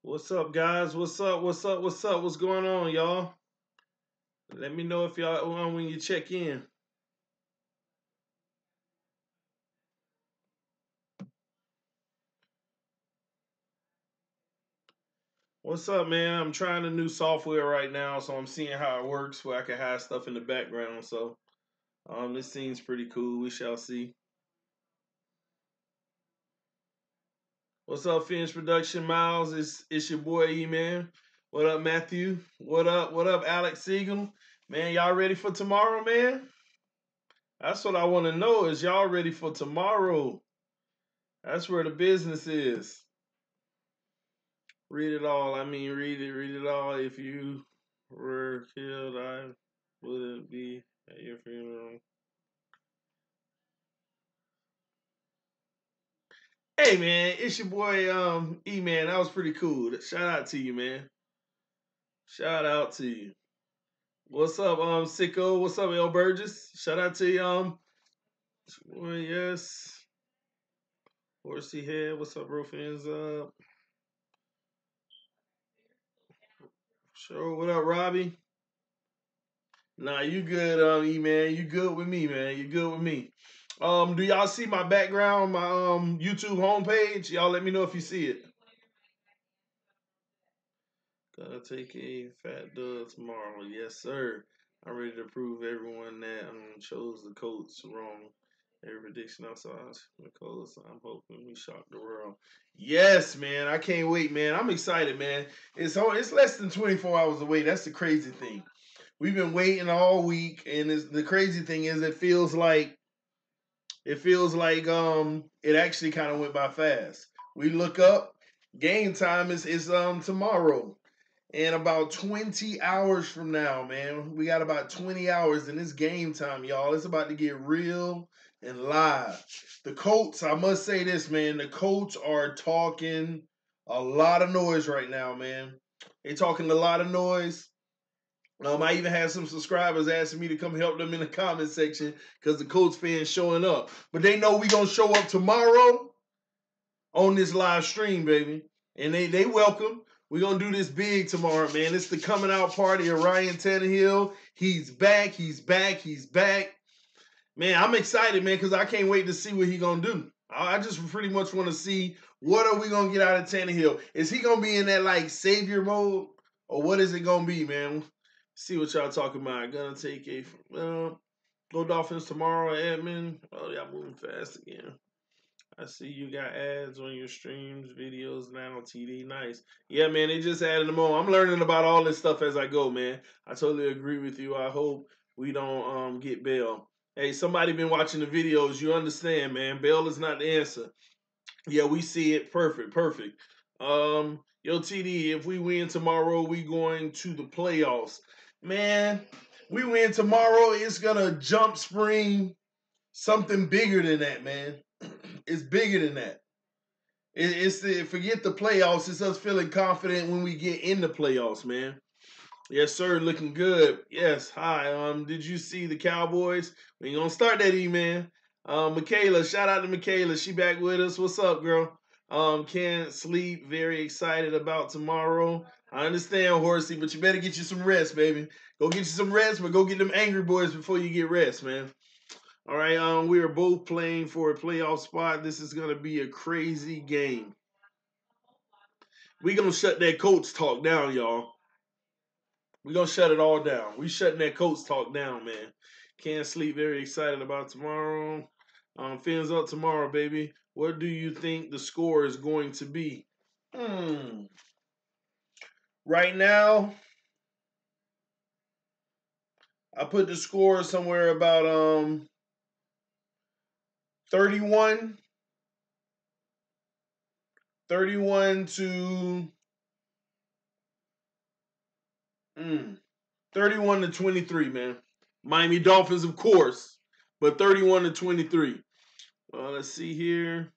What's up, guys? What's up? What's up? What's up? What's going on, y'all? Let me know if y'all on when you check in. What's up, man? I'm trying a new software right now, so I'm seeing how it works where I can hide stuff in the background. So this seems pretty cool. We shall see. What's up, Phins Production Miles? It's your boy E-Man. What up, Matthew? What up? What up, Alex Siegel? Man, y'all ready for tomorrow, man? That's what I want to know. Is y'all ready for tomorrow? That's where the business is. Read it all. I mean, read it all. If you were killed, I wouldn't be at your funeral. Hey man, it's your boy E Man. That was pretty cool. Shout out to you, man. Shout out to you. What's up, Sicko? What's up, L Burgess? Shout out to you, well, yes. Horsey Head. What's up, bro? Fans up. Sure. What up, Robbie? Nah, you good, E man. You good with me, man. You good with me. Do y'all see my background, my YouTube homepage? Y'all let me know if you see it. Gotta take a fat dub tomorrow. Yes, sir. I'm ready to prove everyone that I chose the Colts wrong. Every prediction I saw the Colts. I'm hoping we shock the world. Yes, man. I can't wait, man. I'm excited, man. It's less than 24 hours away. That's the crazy thing. We've been waiting all week, and the crazy thing is it actually kind of went by fast. We look up, game time is tomorrow. And about 20 hours from now, man, we got about 20 hours and it's game time, y'all. It's about to get real and live. The Colts, I must say this, man. The Colts are talking a lot of noise right now, man. They talking a lot of noise. I even had some subscribers asking me to come help them in the comment section because the Colts fans showing up. But they know we gonna show up tomorrow on this live stream, baby. And they welcome. We're going to do this big tomorrow, man. It's the coming out party of Ryan Tannehill. He's back. He's back. He's back. Man, I'm excited, man, because I can't wait to see what he's going to do. I just pretty much want to see what are we going to get out of Tannehill. Is he going to be in that, like, savior mode? Or what is it going to be, man? See what y'all talking about. Gonna take a go Dolphins tomorrow, Edmund. Oh, y'all moving fast again. I see you got ads on your streams, videos now on TD. Nice. Yeah, man, they just added them on. I'm learning about all this stuff as I go, man. I totally agree with you. I hope we don't get bail. Hey, somebody been watching the videos. You understand, man. Bail is not the answer. Yeah, we see it. Perfect, perfect. Yo, TD, if we win tomorrow, we going to the playoffs. Man, we win tomorrow, it's gonna jump spring something bigger than that, man. It's bigger than that. Forget the playoffs. It's us feeling confident when we get in the playoffs, man. Yes, sir. Looking good. Yes. Hi. Did you see the Cowboys? We ain't gonna start that, man. Michaela, shout out to Michaela. She back with us. What's up, girl? Can't sleep. Very excited about tomorrow. I understand, Horsey, but you better get you some rest, baby. Go get you some rest, but go get them angry boys before you get rest, man. All right, we are both playing for a playoff spot. This is going to be a crazy game. We're going to shut that Colts talk down, y'all. We're going to shut it all down. We shutting that Colts talk down, man. Can't sleep. Very excited about tomorrow. Fins up tomorrow, baby. What do you think the score is going to be? Right now, I put the score somewhere about 31 to 31 to 23, man. Miami Dolphins, of course, but 31 to 23. Let's see here.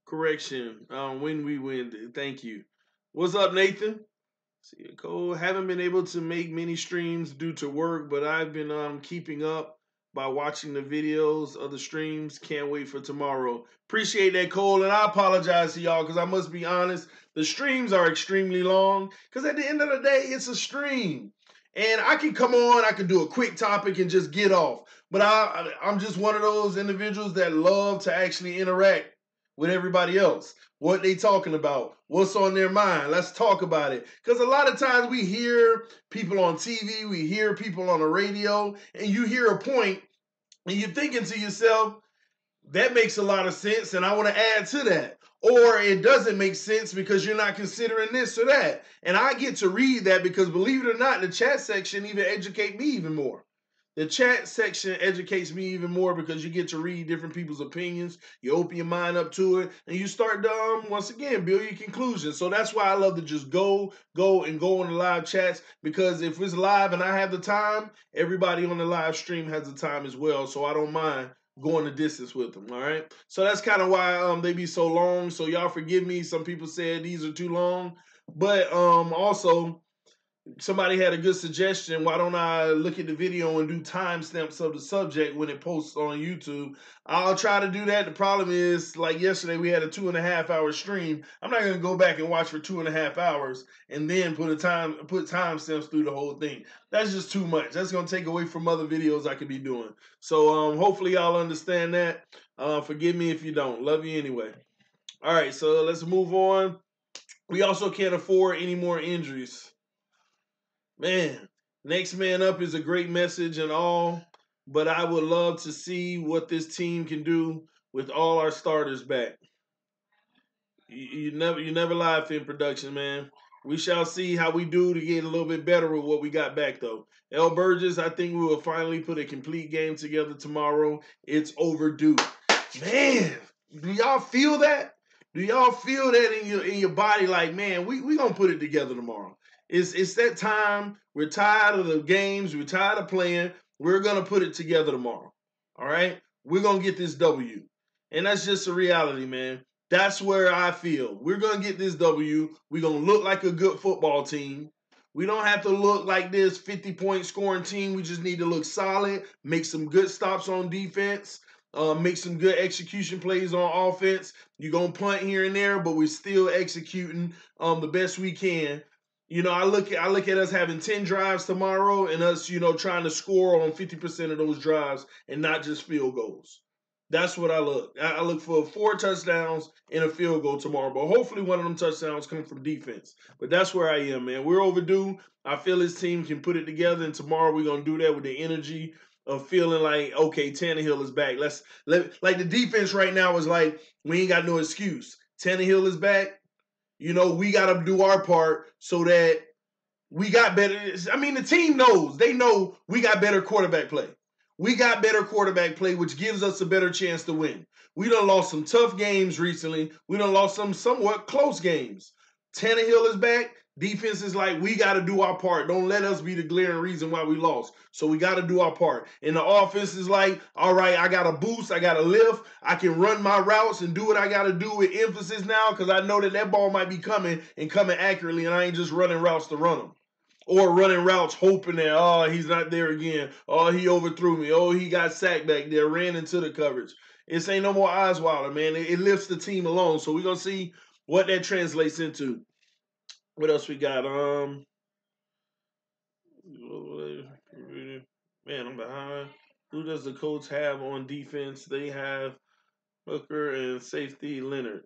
Correction. When we win. Thank you. What's up, Nathan? See you, Cole. Haven't been able to make many streams due to work, but I've been keeping up by watching the videos of the streams. Can't wait for tomorrow. Appreciate that, Cole, and I apologize to y'all because I must be honest. The streams are extremely long because at the end of the day, it's a stream. And I can come on, I can do a quick topic and just get off. But I'm just one of those individuals that love to actually interact with everybody else. What they talking about, what's on their mind. Let's talk about it. Because a lot of times we hear people on TV, we hear people on the radio, and you hear a point, and you're thinking to yourself, that makes a lot of sense, and I want to add to that. Or it doesn't make sense because you're not considering this or that. And I get to read that because, believe it or not, the chat section even educate me even more. The chat section educates me even more because you get to read different people's opinions. You open your mind up to it, and you start to, once again, build your conclusions. So that's why I love to just go on the live chats, because if it's live and I have the time, everybody on the live stream has the time as well. So I don't mind going the distance with them, all right? So that's kind of why they be so long. So y'all forgive me. Some people said these are too long. But also, somebody had a good suggestion. Why don't I look at the video and do timestamps of the subject when it posts on YouTube? I'll try to do that. The problem is, like yesterday, we had a 2.5 hour stream. I'm not gonna go back and watch for 2.5 hours and then put timestamps through the whole thing. That's just too much. That's gonna take away from other videos I could be doing. So hopefully y'all understand that. Forgive me if you don't. Love you anyway. All right, so let's move on. We also can't afford any more injuries. Man, next man up is a great message and all, but I would love to see what this team can do with all our starters back. You never lie, Fin Production, man. We shall see how we do to get a little bit better with what we got back, though. L. Burgess, I think we will finally put a complete game together tomorrow. It's overdue. Man, do y'all feel that? Do y'all feel that in your body? Like, man, we gonna put it together tomorrow. It's that time. We're tired of the games. We're tired of playing. We're gonna put it together tomorrow. All right? We're gonna get this W. And that's just a reality, man. That's where I feel. We're gonna get this W. We're gonna look like a good football team. We don't have to look like this 50-point scoring team. We just need to look solid, make some good stops on defense, make some good execution plays on offense. You're going to punt here and there, but we're still executing the best we can. You know, I look at us having 10 drives tomorrow and us, trying to score on 50% of those drives and not just field goals. That's what I look. I look for 4 touchdowns and a field goal tomorrow. But hopefully one of them touchdowns come from defense. But that's where I am, man. We're overdue. I feel this team can put it together, and tomorrow we're going to do that with the energy of feeling like, okay, Tannehill is back. Like the defense right now is like, we ain't got no excuse. Tannehill is back. We got to do our part so that we got better. I mean, the team knows. They know we got better quarterback play. We got better quarterback play, which gives us a better chance to win. We done lost some tough games recently. We done lost some somewhat close games. Tannehill is back. Defense is like, we got to do our part. Don't let us be the glaring reason why we lost. So we got to do our part. And the offense is like, all right, I got a boost. I got a lift. I can run my routes and do what I got to do with emphasis now because I know that ball might be coming and coming accurately, and I ain't just running routes to run them. Or running routes hoping that, oh, he's not there again. Oh, he overthrew me. Oh, he got sacked back there, ran into the coverage. It ain't no more Osweiler, man. It lifts the team alone. So we're going to see what that translates into. What else we got? Man, I'm behind. Who does the Colts have on defense? They have Hooker and safety Leonard.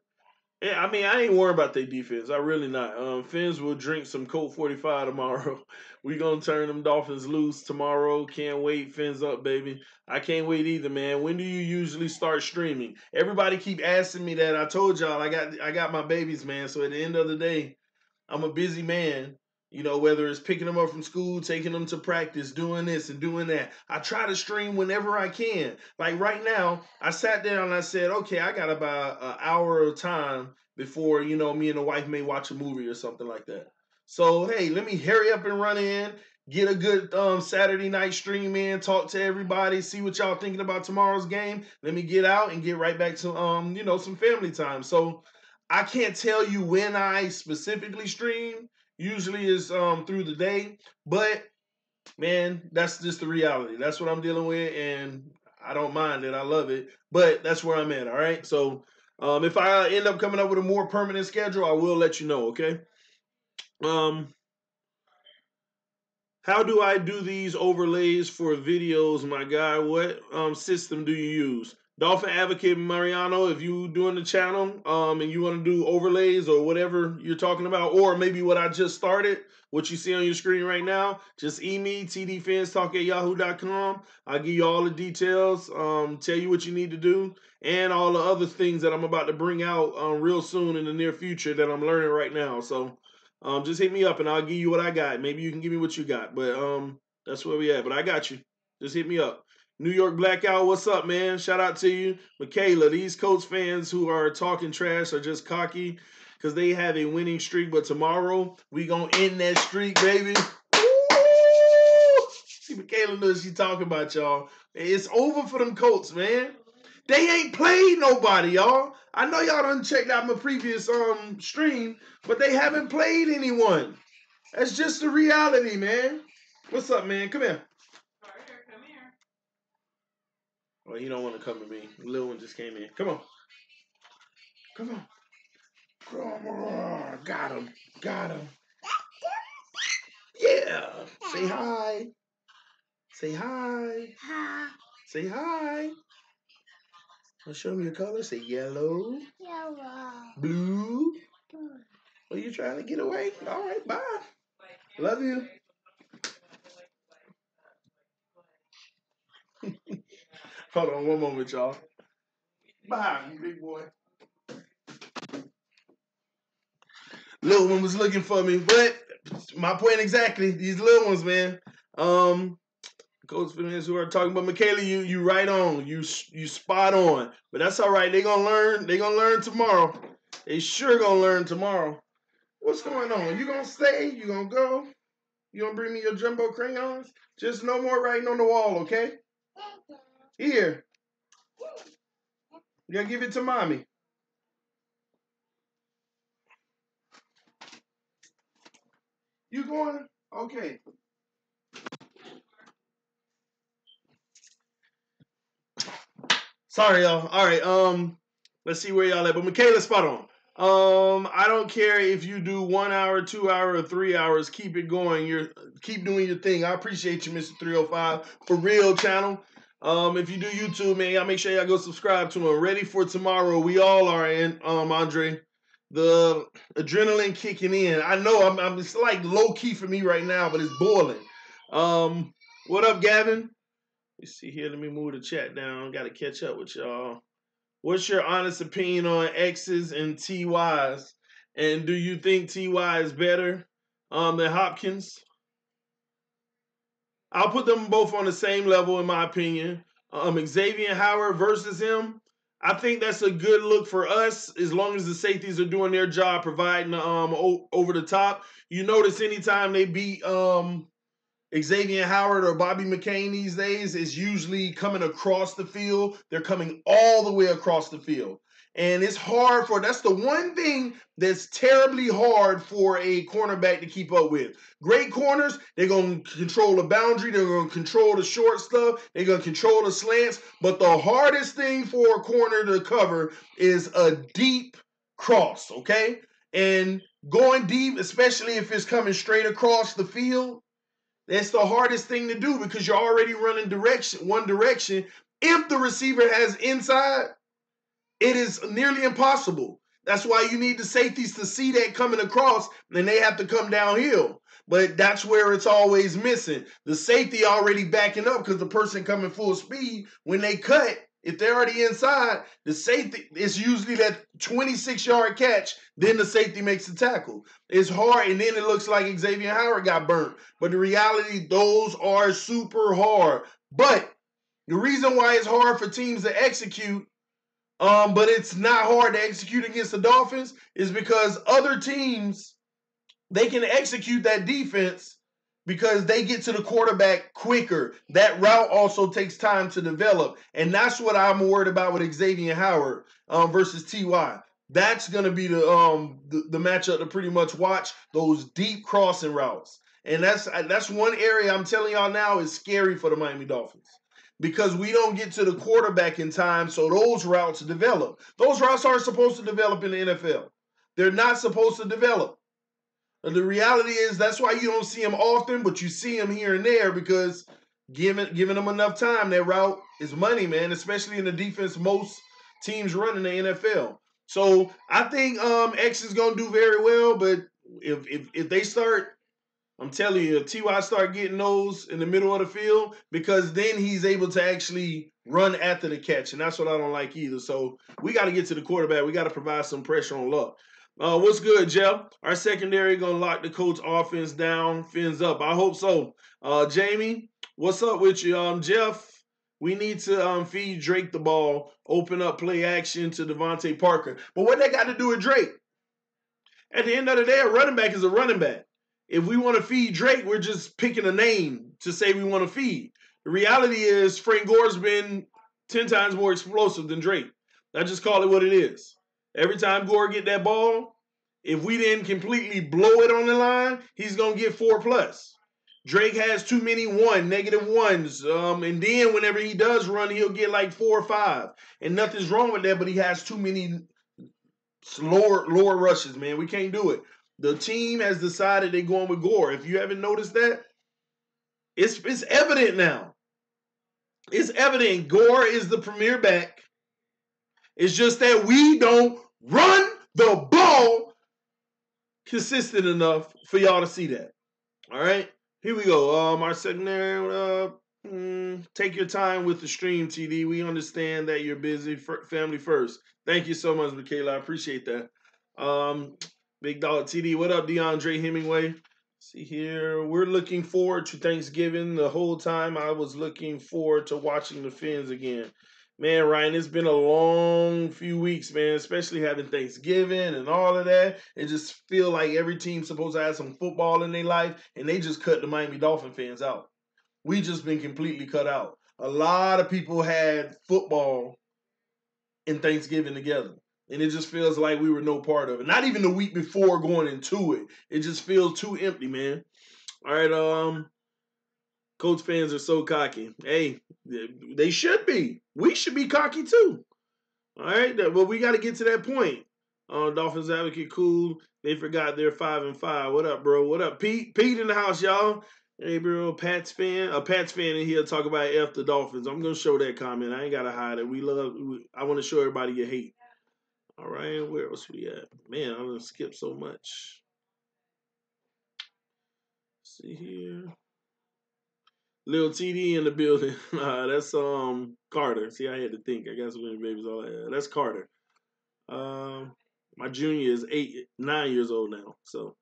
Yeah, I mean, I ain't worried about their defense. I really not. Phins will drink some Colt 45 tomorrow. We gonna turn them Dolphins loose tomorrow. Can't wait. Phins up, baby. I can't wait either, man. When do you usually start streaming? Everybody keep asking me that. I told y'all I got my babies, man. So at the end of the day, I'm a busy man. Whether it's picking them up from school, taking them to practice, doing this and doing that. I try to stream whenever I can. Like right now, I sat down and I said, okay, I got about an hour of time before, me and the wife may watch a movie or something like that. So, hey, let me hurry up and run in, get a good Saturday night stream in, talk to everybody, see what y'all thinking about tomorrow's game. Let me get out and get right back to, some family time. So I can't tell you when I specifically stream. Usually is through the day, but man, that's just the reality. That's what I'm dealing with, and I don't mind it. I love it, but that's where I'm at. All right. So, if I end up coming up with a more permanent schedule, I will let you know. Okay. Um, how do I do these overlays for videos, my guy? What system do you use? Dolphin Advocate Mariano, if you doing the channel and you want to do overlays or whatever you're talking about, or maybe what I just started, what you see on your screen right now, just email me, tdfinstalk@yahoo.com. I'll give you all the details, tell you what you need to do, and all the other things that I'm about to bring out real soon in the near future that I'm learning right now. So just hit me up and I'll give you what I got. Maybe you can give me what you got, but that's where we at. But I got you. Just hit me up. New York Blackout, what's up, man? Shout out to you. Michaela, these Colts fans who are talking trash are just cocky because they have a winning streak, but tomorrow we gonna end that streak, baby. Woo! See, Michaela knows what she talking about, y'all. It's over for them Colts, man. They ain't played nobody, y'all. I know y'all done checked out my previous stream, but they haven't played anyone. That's just the reality, man. What's up, man? Come here. Come here. Well, he don't want to come to me. The little one just came in. Come on. Come on. Come on. Got him. Got him. Yeah. Say hi. Say hi. Hi. Say hi. Well, show me your color. Say yellow. Yellow. Blue. Are you trying to get away? All right, bye. Love you. Hold on one moment, y'all. Bye, you big boy. Little one was looking for me, but my point exactly. These little ones, man. Coach fans who are talking about Michaela, you right on. You spot on. But that's all right. They gonna learn. They gonna learn tomorrow. They sure gonna learn tomorrow. What's going on? You gonna stay? You gonna go? You gonna bring me your jumbo crayons? Just no more writing on the wall, okay? Here. You gotta give it to mommy. You going? Okay. Sorry, y'all. All right. Let's see where y'all at. But Michaela, spot on. I don't care if you do 1 hour, 2 hour, or 3 hours. Keep it going. Keep doing your thing. I appreciate you, Mr. 305. For real, channel. If you do YouTube, man, y'all make sure y'all go subscribe to him. Ready for tomorrow. We all are in, Andre. The adrenaline kicking in. I know I'm it's like low key for me right now, but it's boiling. What up, Gavin? Let's see here. Let me move the chat down. Got to catch up with y'all. What's your honest opinion on X's and TYs? And do you think TY is better than Hopkins? I'll put them both on the same level, in my opinion. Xavier Howard versus him. I think that's a good look for us as long as the safeties are doing their job, providing over the top. You notice anytime they beat Xavier Howard or Bobby McCain these days is usually coming across the field. They're coming all the way across the field. And it's hard that's the one thing that's terribly hard for a cornerback to keep up with. Great corners, they're going to control the boundary. They're going to control the short stuff. They're going to control the slants. But the hardest thing for a corner to cover is a deep cross, okay? And going deep, especially if it's coming straight across the field, that's the hardest thing to do because you're already running one direction. If the receiver has inside, it is nearly impossible. That's why you need the safeties to see that coming across, and they have to come downhill. But that's where it's always missing. The safety already backing up because the person coming full speed, when they cut, if they're already inside, the safety, it's usually that 26-yard catch, then the safety makes the tackle. It's hard, and then it looks like Xavier Howard got burnt. But the reality, those are super hard. But the reason why it's hard for teams to execute, but it's not hard to execute against the Dolphins, is because other teams, they can execute that defense because they get to the quarterback quicker. That route also takes time to develop. And that's what I'm worried about with Xavier Howard versus T.Y. That's going to be the matchup to pretty much watch, those deep crossing routes. And that's one area I'm telling y'all now is scary for the Miami Dolphins. Because we don't get to the quarterback in time, so those routes develop. Those routes aren't supposed to develop in the NFL. They're not supposed to develop. The reality is that's why you don't see them often, but you see them here and there because giving them enough time, that route is money, man, especially in the defense most teams run in the NFL. So I think X is gonna do very well, but if they start, I'm telling you, if Ty start getting those in the middle of the field, because then he's able to actually run after the catch, and that's what I don't like either. So we got to get to the quarterback. We got to provide some pressure on Luck. What's good, Jeff? Our secondary gonna lock the Colts offense down, Phins up. I hope so. Jamie, what's up with you? Jeff, we need to feed Drake the ball, open up play action to Devontae Parker. But what that got to do with Drake? At the end of the day, a running back is a running back. If we want to feed Drake, we're just picking a name to say we want to feed. The reality is Frank Gore's been 10 times more explosive than Drake. I just call it what it is. Every time Gore get that ball, if we didn't completely blow it on the line, he's going to get 4+. Drake has too many negative ones. And then whenever he does run, he'll get like 4 or 5. And nothing's wrong with that, but he has too many lower rushes, man. We can't do it. The team has decided they're going with Gore. If you haven't noticed that, it's evident now. It's evident Gore is the premier back. It's just that we don't run the ball consistent enough for y'all to see that. All right, here we go. Our secondary, take your time with the stream, TD. We understand that you're busy. Family first. Thank you so much, Michaela. I appreciate that. Big Dog TD. What up, DeAndre Hemingway? See here. We're looking forward to Thanksgiving. The whole time I was looking forward to watching the Phins again. Man, Ryan, it's been a long few weeks, man, especially having Thanksgiving and all of that. It just feel like every team's supposed to have some football in their life, and they just cut the Miami Dolphin fans out. We just been completely cut out. A lot of people had football and Thanksgiving together. And it just feels like we were no part of it. Not even the week before going into it. It just feels too empty, man. All right, Colts fans are so cocky. Hey, they should be. We should be cocky too. All right, but we got to get to that point. Dolphins advocate, cool. They forgot they're 5-5. What up, bro? What up, Pete? Pete in the house, y'all. Hey, bro, Pats fan. A Pats fan in here talk about F the Dolphins. I'm gonna show that comment. I ain't gotta hide it. I want to show everybody your hate. All right, where else we at? Man, I'm gonna skip so much. Let's see here. Lil TD in the building. That's Carter. See, I had to think. I got so many babies all that. That's Carter. My junior is 9 years old now. So,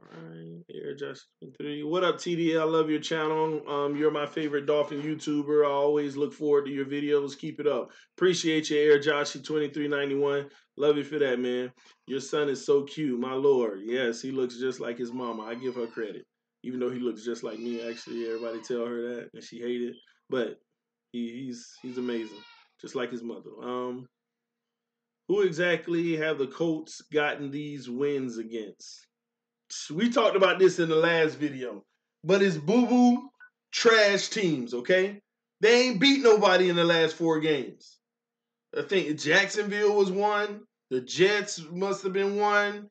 all right, Air Josh 3. What up, TD? I love your channel. You're my favorite Dolphin YouTuber. I always look forward to your videos. Keep it up. Appreciate you, Air Josh 2391. Love you for that, man. Your son is so cute, my lord. Yes, he looks just like his mama. I give her credit. Even though he looks just like me, actually, everybody tell her that, and she hate it. But he's amazing, just like his mother. Who exactly have the Colts gotten these wins against? We talked about this in the last video, but it's boo-boo trash teams, okay? They ain't beat nobody in the last 4 games. I think Jacksonville was one. The Jets must have been one.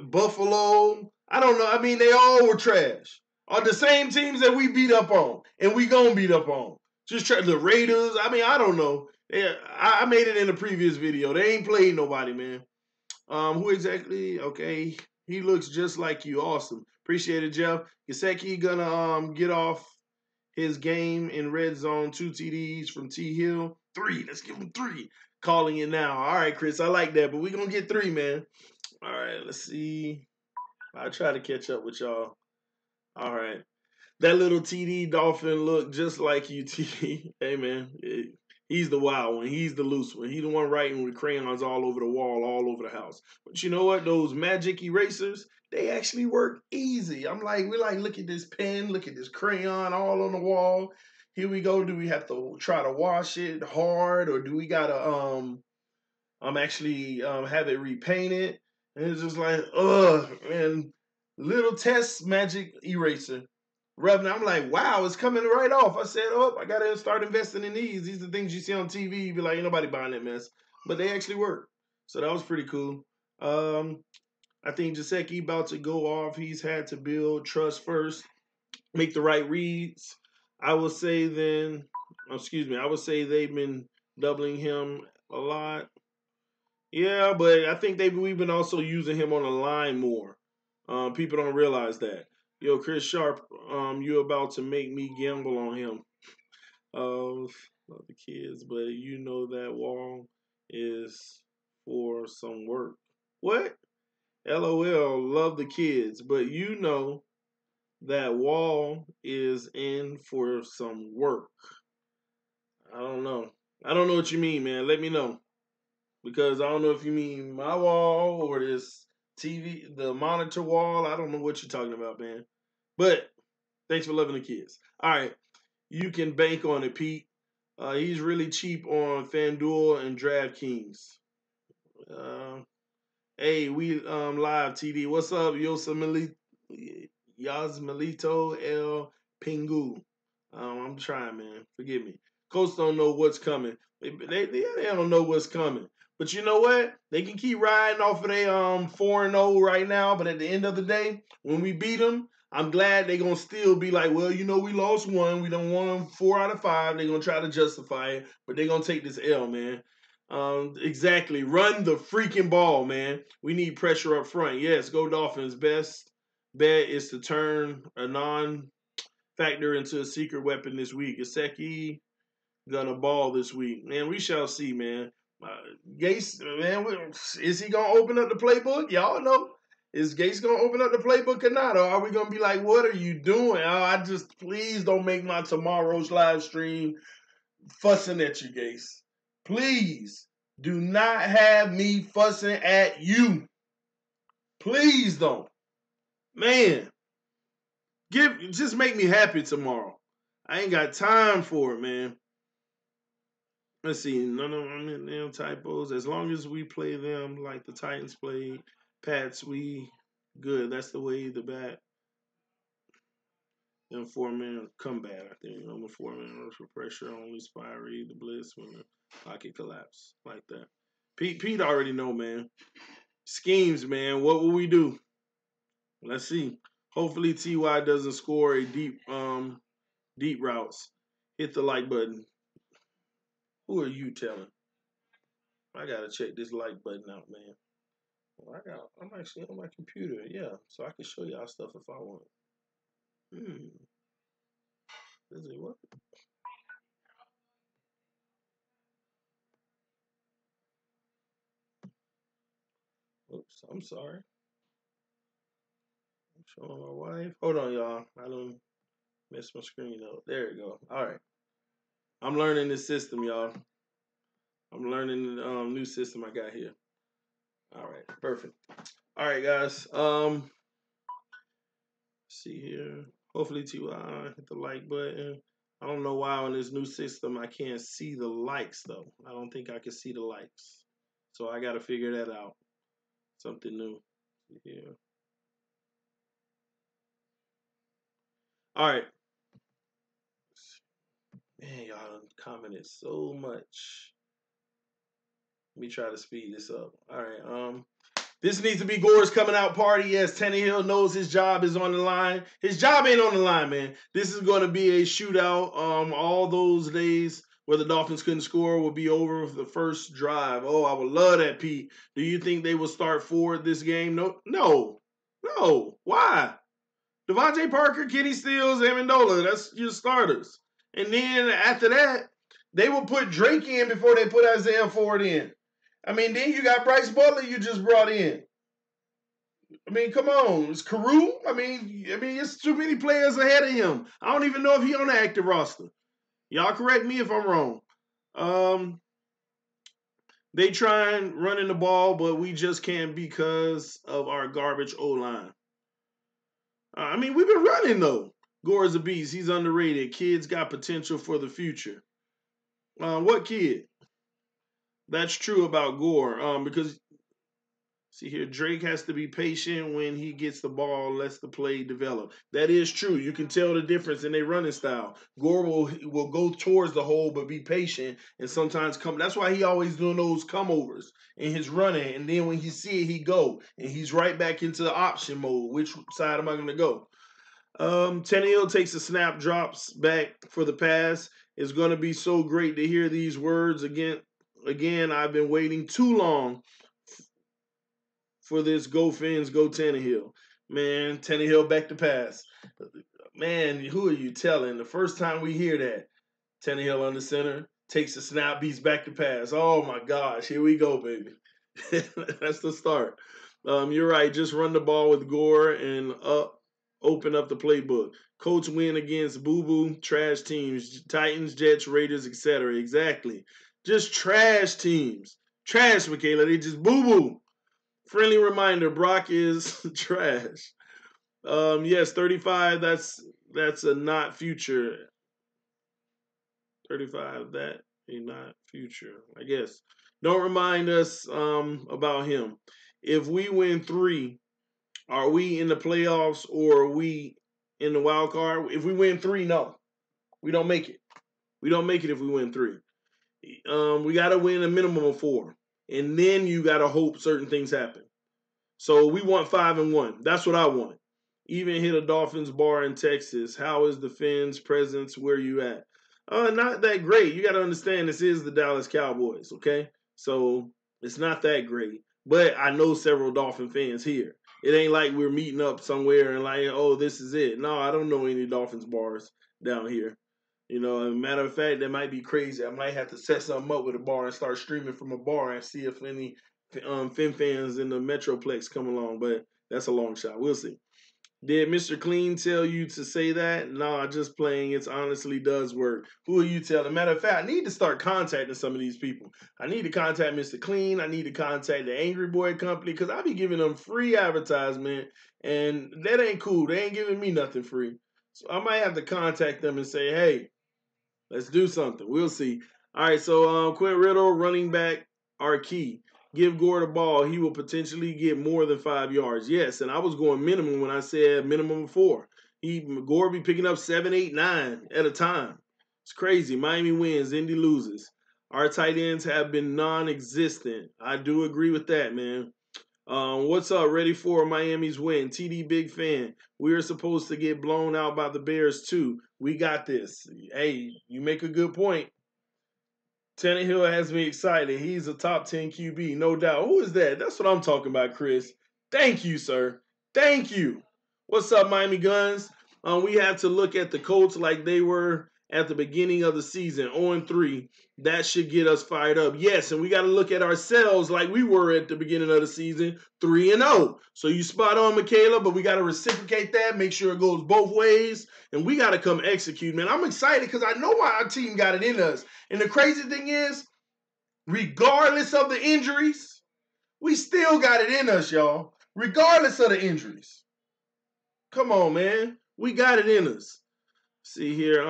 Buffalo. I don't know. I mean, they all were trash. Are the same teams that we beat up on and we gonna beat up on. Just the Raiders. I mean, I don't know. I made it in the previous video. They ain't played nobody, man. Who exactly? Okay. He looks just like you. Awesome. Appreciate it, Jeff. Gesicki gonna get off his game in red zone. 2 TDs from T Hill. 3. Let's give him 3. Calling it now. All right, Chris. I like that, but we're gonna get 3, man. All right, let's see. I'll try to catch up with y'all. All right. That little TD Dolphin look just like you, TD. Hey, man. He's the wild one. He's the loose one. He's the one writing with crayons all over the wall, all over the house. But you know what? Those magic erasers, they actually work easy. We're like, look at this pen, look at this crayon all on the wall. Here we go. Do we have to try to wash it hard, or do we gotta actually have it repainted? And it's just like, man, little test magic eraser. Rubbing, I'm like, wow, it's coming right off. I said, oh, I gotta start investing in these. These are the things you see on TV. You be like, ain't nobody buying that mess, but they actually work. So that was pretty cool. I think Jaceki about to go off. He's had to build trust first, make the right reads. I would say then, excuse me, I would say they've been doubling him a lot. Yeah, but I think we've been also using him on the line more. People don't realize that. Yo, Chris Sharp, you about to make me gamble on him. Love the kids, but you know that wall is for some work. What? LOL, love the kids, but you know that wall is in for some work. I don't know. I don't know what you mean, man. Let me know. Because I don't know if you mean my wall or this TV, the monitor wall. I don't know what you're talking about, man. But thanks for loving the kids. All right. You can bank on it, Pete. He's really cheap on FanDuel and DraftKings. Uh, Hey, we live TD. What's up, Yasmelito El Pingu? I'm trying, man. Forgive me. Coach don't know what's coming. They don't know what's coming. But you know what? They can keep riding off of their 4-0 right now. But at the end of the day, when we beat them, I'm glad they're gonna still be like, well, you know, we lost one. We done won 4 out of 5. They're gonna try to justify it, but they're gonna take this L, man. Exactly. Run the freaking ball, man. We need pressure up front. Yes, go Dolphins. Best bet is to turn a non-factor into a secret weapon this week. Iseki gonna ball this week. Man, we shall see, man. Gase, man, is he gonna open up the playbook? Y'all know. Is Gase gonna open up the playbook or not? Or are we gonna be like, what are you doing? Oh, I just please don't make my tomorrow's live stream fussing at you, Gase. Please do not have me fussing at you. Please don't. Man, just make me happy tomorrow. I ain't got time for it, man. Let's see, none of them typos. As long as we play them like the Titans played, Pats, we good. That's the way the bat and 4-man combat, I think. On the 4-man rush for pressure, only Spirey, the blitz when the pocket collapse like that. Pete already know, man. Schemes, man. What will we do? Let's see. Hopefully Ty doesn't score a deep routes. Hit the like button. Who are you telling? I gotta check this like button out, man. Well, I'm actually on my computer, yeah, so I can show y'all stuff if I want. Does it work? Oops, I'm sorry. I'm showing my wife. Hold on, y'all. I don't mess my screen up. There we go. All right. I'm learning this system, y'all. I'm learning the new system I got here. All right, perfect. All right, guys. See here. Hopefully, hit the like button. I don't know why on this new system I can't see the likes though. I don't think I can see the likes, so I got to figure that out. Something new. See here. All right. Man, y'all commented so much. Let me try to speed this up. All right. This needs to be Gore's coming out party. Yes, Tannehill knows his job is on the line. His job ain't on the line, man. This is going to be a shootout. All those days where the Dolphins couldn't score will be over with the first drive. Oh, I would love that, Pete. Do you think they will start forward this game? No. Why? Devontae Parker, Kenny Stills, Amendola. That's your starters. And then after that, they will put Drake in before they put Isaiah Ford in. I mean, then you got Bryce Butler you just brought in. I mean, come on. It's Carew. I mean, it's too many players ahead of him. I don't even know if he on the active roster. Y'all correct me if I'm wrong. They trying running the ball, but we just can't because of our garbage O-line. I mean, we've been running, though. Gore's a beast. He's underrated. Kids got potential for the future. What kid? That's true about Gore. Because See here, Drake has to be patient when he gets the ball, lets the play develop. That is true. You can tell the difference in their running style. Gore will go towards the hole, but be patient and sometimes come. That's why he always doing those come overs in his running. And then when he see it, he go. And he's right back into the option mode. Which side am I going to go? Tannehill takes a snap, drops back for the pass. It's going to be so great to hear these words again. Again, I've been waiting too long for this go Phins, go Tannehill. Man, Tannehill back to pass. Man, who are you telling? The first time we hear that, Tannehill on the center, takes a snap, beats back to pass. Oh my gosh, here we go, baby. That's the start. You're right. Just run the ball with Gore and open up the playbook. Colts win against boo-boo trash teams, Titans, Jets, Raiders, etc. Exactly. Just trash teams. Trash, Michaela. They just boo-boo. Friendly reminder, Brock is trash. Yes, 35, that's a not future. 35, that a not future, I guess. Don't remind us about him. If we win 3, are we in the playoffs or are we in the wild card? If we win 3, no. We don't make it. We don't make it if we win 3. We got to win a minimum of 4. And then you got to hope certain things happen. So we want 5-1. That's what I want. Even hit a Dolphins bar in Texas. How is the Phins presence? Where you at? Not that great. You got to understand this is the Dallas Cowboys, okay? So it's not that great. But I know several Dolphin fans here. It ain't like we're meeting up somewhere and like, oh, this is it. No, I don't know any Dolphins bars down here. You know, as a matter of fact, that might be crazy. I might have to set something up with a bar and start streaming from a bar and see if any Fin fans in the Metroplex come along, but that's a long shot. We'll see. Did Mr. Clean tell you to say that? No, just playing. It honestly does work. Who are you telling? Matter of fact, I need to start contacting some of these people. I need to contact Mr. Clean. I need to contact the Angry Boy Company because I be giving them free advertisement, and that ain't cool. They ain't giving me nothing free. So I might have to contact them and say, hey, let's do something. We'll see. All right, so Quint Riddle, running back, are key. Give Gore the ball. He will potentially get more than 5 yards. Yes, and I was going minimum when I said minimum of 4. Gore be picking up 7, 8, 9 at a time. It's crazy. Miami wins. Indy loses. Our tight ends have been non-existent. I do agree with that, man. What's up? Ready for Miami's win. TD, big fan. We are supposed to get blown out by the Bears, too. We got this. Hey, you make a good point. Tannehill has me excited. He's a top 10 QB, no doubt. Who is that? That's what I'm talking about, Chris. Thank you, sir. Thank you. What's up, Miami Guns? We have to look at the Colts like they were at the beginning of the season, 0-3. That should get us fired up. Yes, and we got to look at ourselves like we were at the beginning of the season, 3-0. So you spot on, Michaela, but we got to reciprocate that, make sure it goes both ways, and we got to come execute, man. I'm excited because I know why our team got it in us. And the crazy thing is, regardless of the injuries, we still got it in us, y'all. Regardless of the injuries. Come on, man. We got it in us. See here.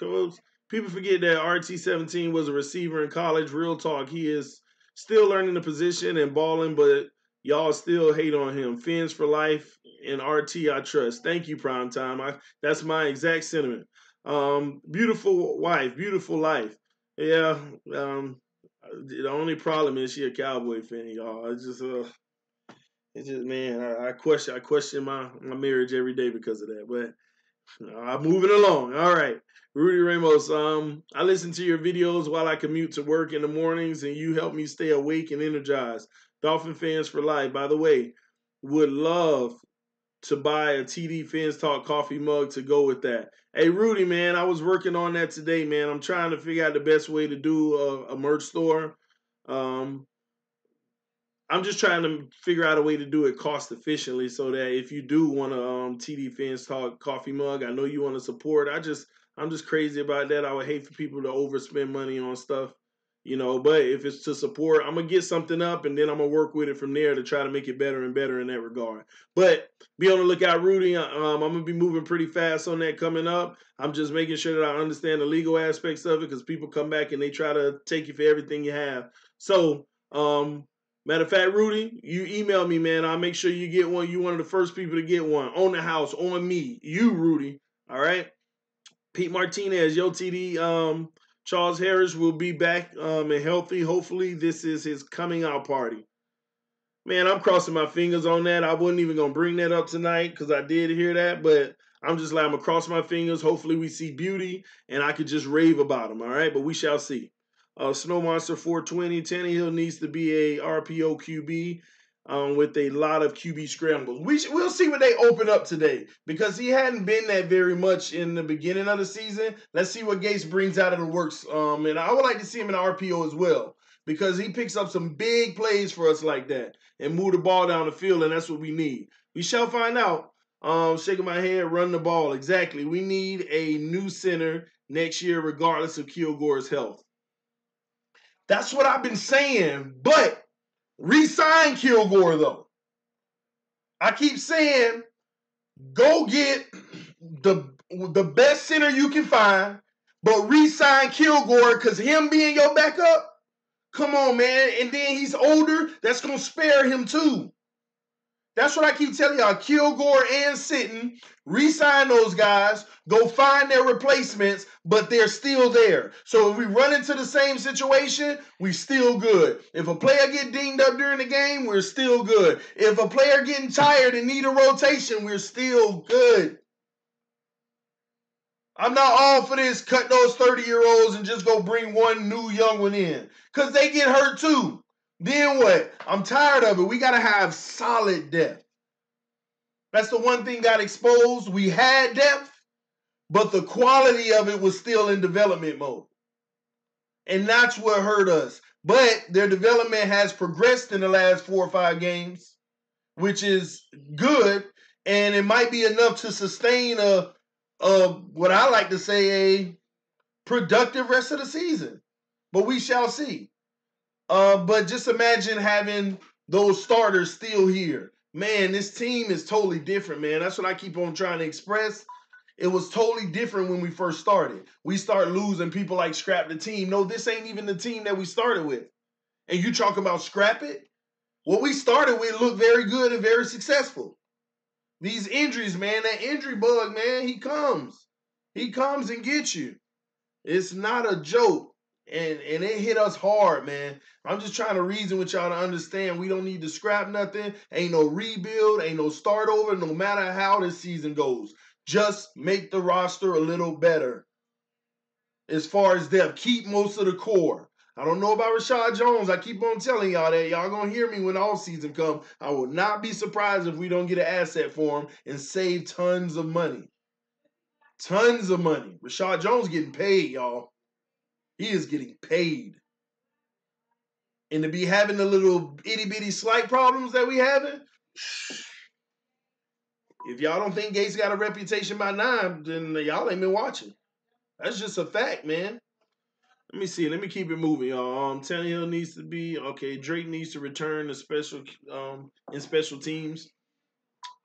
Coach, people forget that RT17 was a receiver in college. Real talk. He is still learning the position and balling, but y'all still hate on him. Fins for life and RT I trust. Thank you, Primetime. That's my exact sentiment. Beautiful wife, beautiful life. Yeah. The only problem is she a Cowboy fan, y'all. It's just man, I question my marriage every day because of that. But I'm moving along. All right. Rudy Ramos, I listen to your videos while I commute to work in the mornings, and you help me stay awake and energized. Dolphin fans for life. By the way, would love to buy a TD Phins Talk coffee mug to go with that. Hey, Rudy, man, I was working on that today, man. I'm trying to figure out the best way to do a merch store. I'm just trying to figure out a way to do it cost efficiently so that if you do want a TD Phins Talk coffee mug, I know you want to support. I'm just crazy about that. I would hate for people to overspend money on stuff, you know. But if it's to support, I'm gonna get something up and then I'm gonna work with it from there to try to make it better and better in that regard. But be on the lookout, Rudy. I'm gonna be moving pretty fast on that coming up. I'm just making sure that I understand the legal aspects of it because people come back and they try to take you for everything you have. So Matter of fact, Rudy, you email me, man. I'll make sure you get one. You one of the first people to get one. On the house, on me. You, Rudy. All right? Pete Martinez, Yo TD, Charles Harris will be back and healthy. Hopefully, this is his coming out party. Man, I'm crossing my fingers on that. I wasn't even going to bring that up tonight because I did hear that, but I'm just like, I'm going to cross my fingers. Hopefully, we see beauty and I could just rave about him, all right? But we shall see. Snow Monster 420, Tannehill needs to be a RPO QB with a lot of QB scrambles. We'll see what they open up today because he hadn't been that very much in the beginning of the season. Let's see what Gates brings out of the works. And I would like to see him in RPO as well because he picks up some big plays for us like that and move the ball down the field, and that's what we need. We shall find out. Shaking my head, run the ball. Exactly. We need a new center next year, regardless of Kilgore's health. That's what I've been saying. But re-sign Kilgore, though. I keep saying, go get the best center you can find, but re-sign Kilgore because him being your backup, come on, man. And then he's older. That's going to spare him, too. That's what I keep telling y'all. Kilgore and Sitton, re-sign those guys, go find their replacements, but they're still there. So if we run into the same situation, we still good. If a player get dinged up during the game, we're still good. If a player getting tired and need a rotation, we're still good. I'm not all for this, cut those 30-year-olds and just go bring one new young one in. Because they get hurt too. Then what? I'm tired of it. We got to have solid depth. That's the one thing got exposed. We had depth, but the quality of it was still in development mode. And that's what hurt us. But their development has progressed in the last 4 or 5 games, which is good. And it might be enough to sustain what I like to say, a productive rest of the season. But we shall see. But just imagine having those starters still here. Man, this team is totally different, man. That's what I keep on trying to express. It was totally different when we first started. We start losing, people like scrap the team. No, this ain't even the team that we started with. And you talk about scrap it? What we started with looked very good and very successful. These injuries, man, that injury bug, man, he comes. He comes and gets you. It's not a joke. And it hit us hard, man. I'm just trying to reason with y'all to understand we don't need to scrap nothing. Ain't no rebuild. Ain't no start over no matter how this season goes. Just make the roster a little better. As far as depth, keep most of the core. I don't know about Rashad Jones. I keep on telling y'all that. Y'all going to hear me when all season comes. I will not be surprised if we don't get an asset for him and save tons of money. Tons of money. Rashad Jones getting paid, y'all. He is getting paid. And to be having the little itty-bitty slight problems that we having, if y'all don't think Gates got a reputation by 9, then y'all ain't been watching. That's just a fact, man. Let me see. Let me keep it moving, y'all. Tannehill needs to be okay. Drake needs to return to special teams.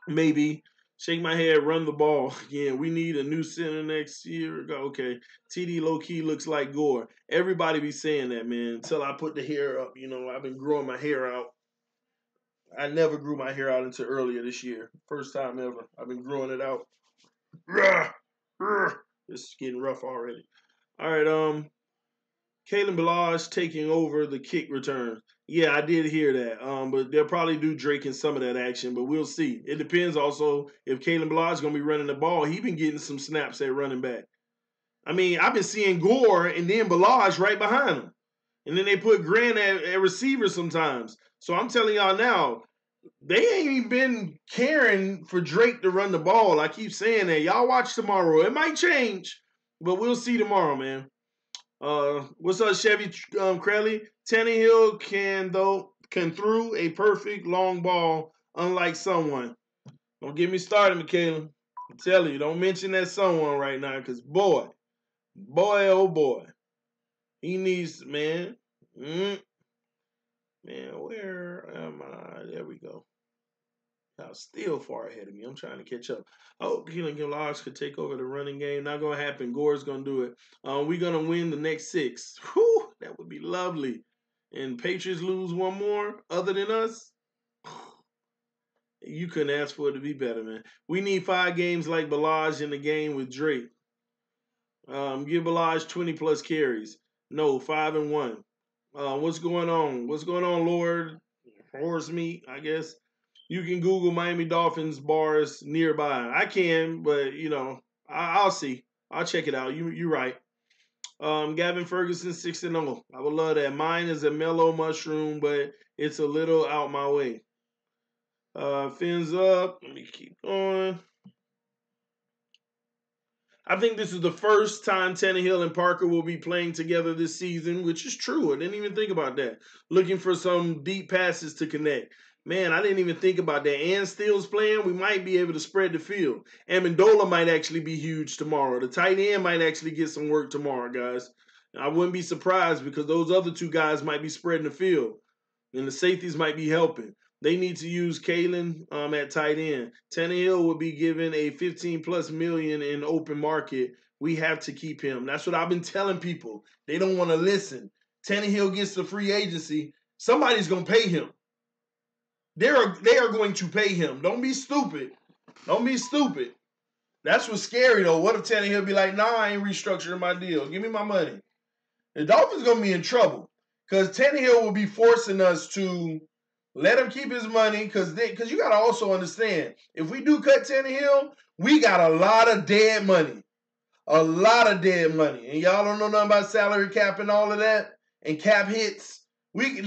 Maybe. Shake my head, run the ball. Yeah, we need a new center next year. Okay. TD low-key looks like Gore. Everybody be saying that, man, until I put the hair up. You know, I've been growing my hair out. I never grew my hair out until earlier this year. First time ever. I've been growing it out. It's getting rough already. All right, Kalen Balazs taking over the kick return. Yeah, I did hear that. But they'll probably do Drake in some of that action, but we'll see. It depends also if Kalen Balazs is going to be running the ball. He's been getting some snaps at running back. I mean, I've been seeing Gore and then Balazs right behind him. And then they put Grant at receiver sometimes. So I'm telling y'all now, they ain't even been caring for Drake to run the ball. I keep saying that. Y'all watch tomorrow. It might change, but we'll see tomorrow, man. What's up, Chevy Crowley? Tannehill can throw a perfect long ball, unlike someone. Don't get me started, Michaela. I'm telling you, don't mention that someone right now, because boy, oh boy, he needs, man. Man, where am I? There we go. Y'all still far ahead of me. I'm trying to catch up. I hope Keelan Gillards could take over the running game. Not going to happen. Gore's going to do it. We're going to win the next 6. Whew, that would be lovely. and Patriots lose one more other than us, you couldn't ask for it to be better, man. We need 5 games like Balaj in the game with Drake. Give Balaj 20 plus carries. No, 5-1. What's going on? What's going on, Lord? Horse meat, I guess. You can Google Miami Dolphins bars nearby. I can, but I'll see. I'll check it out. You're right. Gavin Ferguson 6-0. I would love that. Mine is a mellow mushroom, but it's a little out my way. Fins up. Let me keep going. I think this is the first time Tannehill and Parker will be playing together this season, which is true. I didn't even think about that. Looking for some deep passes to connect. Man, I didn't even think about that. And Steele's playing, we might be able to spread the field. Amendola might actually be huge tomorrow. The tight end might actually get some work tomorrow, guys. I wouldn't be surprised because those other 2 guys might be spreading the field. And the safeties might be helping. They need to use Kalen at tight end. Tannehill will be given a 15+ million in open market. We have to keep him. That's what I've been telling people. They don't want to listen. Tannehill gets the free agency. Somebody's going to pay him. They are going to pay him. Don't be stupid. Don't be stupid. That's what's scary, though. What if Tannehill be like, nah, I ain't restructuring my deal. Give me my money. The Dolphins going to be in trouble because Tannehill will be forcing us to let him keep his money because you got to also understand, if we do cut Tannehill, we got a lot of dead money. A lot of dead money. And y'all don't know nothing about salary cap and all of that and cap hits. We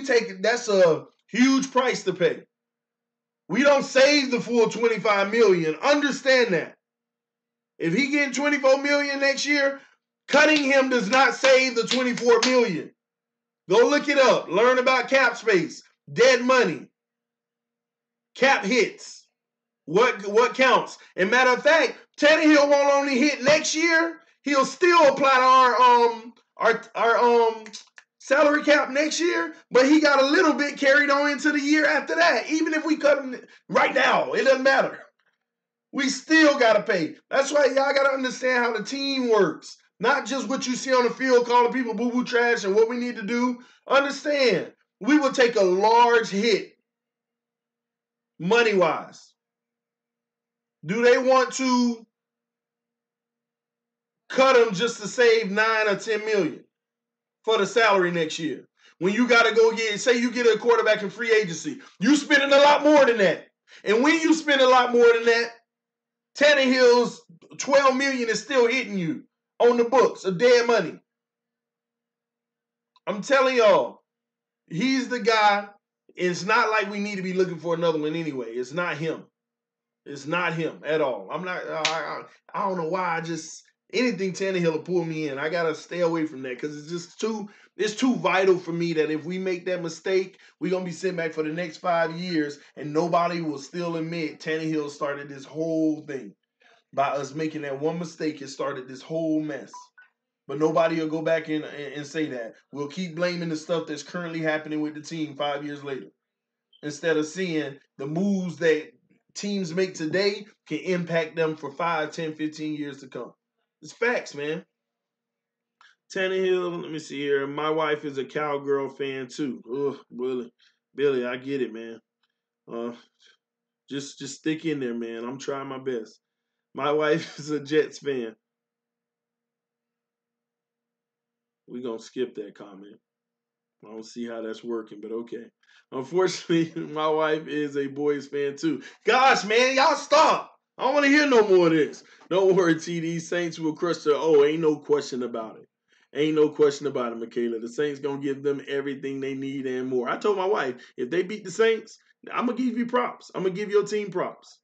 take, that's a huge price to pay. We don't save the full $25 million. Understand that. If he getting $24 million next year, cutting him does not save the $24 million. Go look it up. Learn about cap space. Dead money. Cap hits. What counts? And matter of fact, Tannehill won't only hit next year. He'll still apply to our salary cap next year, but he got a little bit carried on into the year after that. Even if we cut him right now, it doesn't matter. We still got to pay. That's why y'all got to understand how the team works. Not just what you see on the field calling people boo-boo trash and what we need to do. Understand, we will take a large hit money-wise. Do they want to cut him just to save 9 or 10 million for the salary next year? When you got to go say you get a quarterback in free agency, you spending a lot more than that. And when you spend a lot more than that, Tannehill's $12 million is still hitting you on the books of dead money. I'm telling y'all, he's the guy. It's not like we need to be looking for another one anyway. It's not him. It's not him at all. I don't know why. Anything Tannehill will pull me in. I gotta stay away from that because it's too vital for me that if we make that mistake, we're gonna be sitting back for the next 5 years and nobody will still admit Tannehill started this whole thing. By us making that one mistake, it started this whole mess. But nobody will go back and say that. We'll keep blaming the stuff that's currently happening with the team 5 years later. Instead of seeing the moves that teams make today can impact them for 5, 10, 15 years to come. It's facts, man. Tannehill, let me see here. My wife is a Cowgirl fan too. Ugh, Billy, I get it, man. Just stick in there, man. I'm trying my best. My wife is a Jets fan. We're going to skip that comment. I don't see how that's working, but okay. Unfortunately, my wife is a boys fan too. Gosh, man, y'all stop. I don't want to hear no more of this. Don't worry, TD. Saints will crush the ain't no question about it. Ain't no question about it, Michaela. The Saints going to give them everything they need and more. I told my wife, if they beat the Saints, I'm going to give you props. I'm going to give your team props.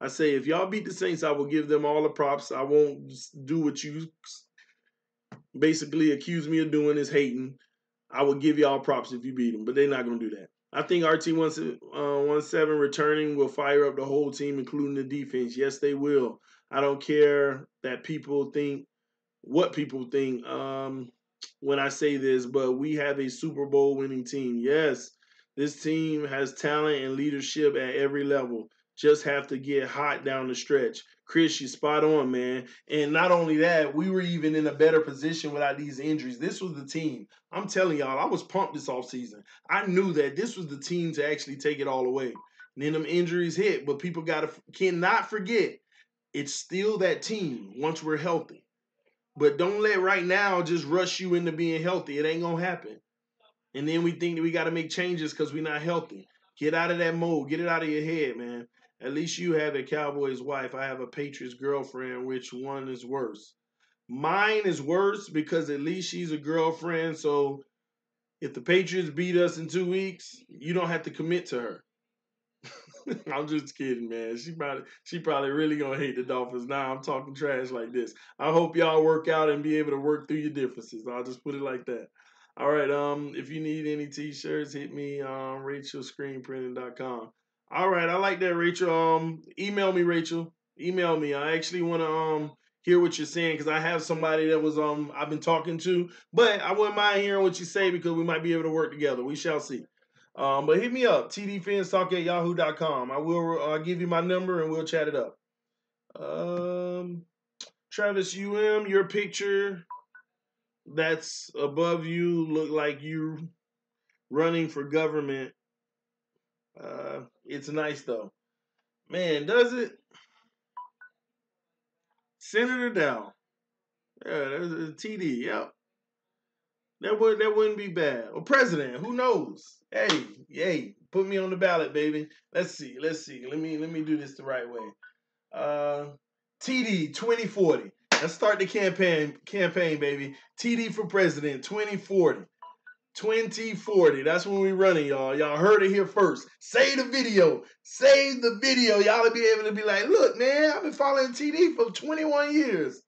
I say, if y'all beat the Saints, I will give them all the props. I won't do what you basically accuse me of doing is hating. I will give y'all props if you beat them, but they're not going to do that. I think RT17 returning will fire up the whole team, including the defense. Yes, they will. I don't care that people think what people think when I say this, but we have a Super Bowl winning team. Yes, this team has talent and leadership at every level. just have to get hot down the stretch. Chris, you spot on, man. And not only that, we were even in a better position without these injuries. This was the team. I'm telling y'all, I was pumped this offseason. I knew that this was the team to actually take it all away. And then them injuries hit, but people cannot forget, it's still that team once we're healthy. But don't let right now just rush you into being healthy. It ain't gonna happen. And then we think that we got to make changes because we're not healthy. Get out of that mode. Get it out of your head, man. At least you have a Cowboys wife. I have a Patriots girlfriend. Which one is worse? Mine is worse because at least she's a girlfriend. So if the Patriots beat us in 2 weeks, you don't have to commit to her. I'm just kidding, man. She probably really gonna hate the Dolphins. Now I'm talking trash like this. I hope y'all work out and be able to work through your differences. I'll just put it like that. All right. If you need any t-shirts, hit me on RachelScreenPrinting.com. All right, I like that, Rachel. Email me, Rachel. Email me. I actually want to hear what you're saying because I have somebody that was I've been talking to, but I wouldn't mind hearing what you say because we might be able to work together. We shall see. But hit me up, tdfinstalk@yahoo.com. I will give you my number and we'll chat it up. Travis UM, your picture that's above you look like you running for government. It's nice though. Man, does it? Senator Dow. Yeah, that's a TD. Yep. That wouldn't be bad. Or president, who knows? Hey, put me on the ballot, baby. Let's see. Let me do this the right way. TD 2040. Let's start the campaign, baby. TD for president 2040. 2040. That's when we running, y'all. Y'all heard it here first. Save the video. Save the video. Y'all will be able to be like, look, man, I've been following TD for 21 years.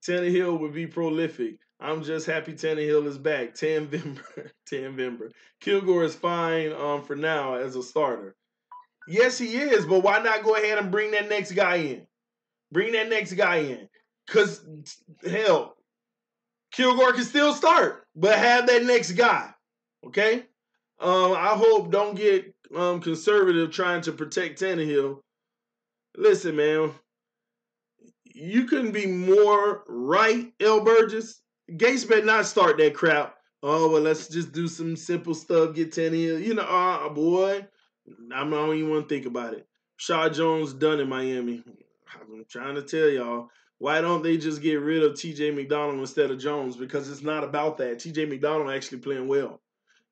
Tannehill would be prolific. I'm just happy Tannehill is back. Tanvember. Kilgore is fine for now as a starter. Yes, he is, but why not go ahead and bring that next guy in? Bring that next guy in. Because, hell, Kilgore can still start, but have that next guy. Okay? I hope don't get conservative trying to protect Tannehill. Listen, man. You couldn't be more right, L. Burgess. Gates better not start that crap. Oh, well, let's just do some simple stuff, get Tannehill. You know, boy, I don't even want to think about it. Shaw Jones done in Miami. I'm trying to tell y'all, why don't they just get rid of T.J. McDonald instead of Jones? Because it's not about that. T.J. McDonald actually playing well.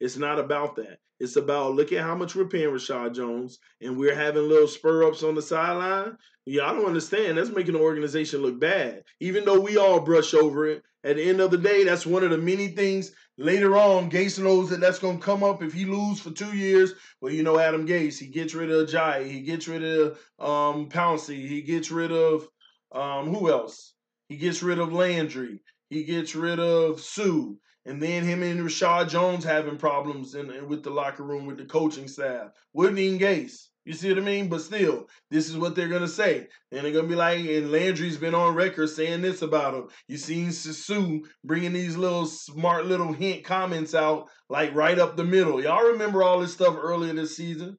It's not about that. It's about, look at how much we're paying Rashad Jones, and we're having little spur-ups on the sideline. Yeah, I don't understand. That's making the organization look bad, even though we all brush over it. At the end of the day, that's one of the many things later on. Gase knows that that's going to come up if he loses for 2 years. Well, you know, Adam Gase, he gets rid of Ajayi. He gets rid of Pouncey. He gets rid of who else? He gets rid of Landry. He gets rid of Sue. And then him and Rashad Jones having problems with the locker room, with the coaching staff. Wouldn't even Gase. You see what I mean? But still, this is what they're going to say. And they're going to be like, and Landry's been on record saying this about him. You seen Sue bringing these little smart little hint comments out, like right up the middle. Y'all remember all this stuff earlier this season?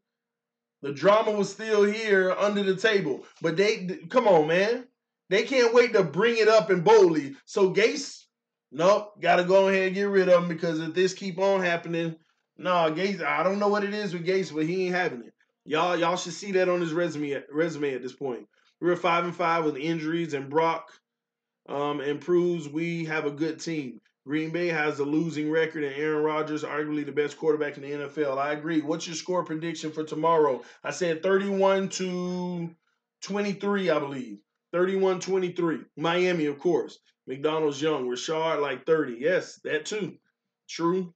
The drama was still here under the table. But come on, man. They can't wait to bring it up and boldly. So Gase, nope, got to go ahead and get rid of him because if this keep on happening, Gase, I don't know what it is with Gase, but he ain't having it. Y'all should see that on his resume at this point. We're 5-5 with injuries, and Brock improves. We have a good team. Green Bay has a losing record, and Aaron Rodgers, arguably the best quarterback in the NFL. I agree. What's your score prediction for tomorrow? I said 31-23, I believe. 31-23. Miami, of course. McDonald's young. Rashard like 30. Yes, that too. True.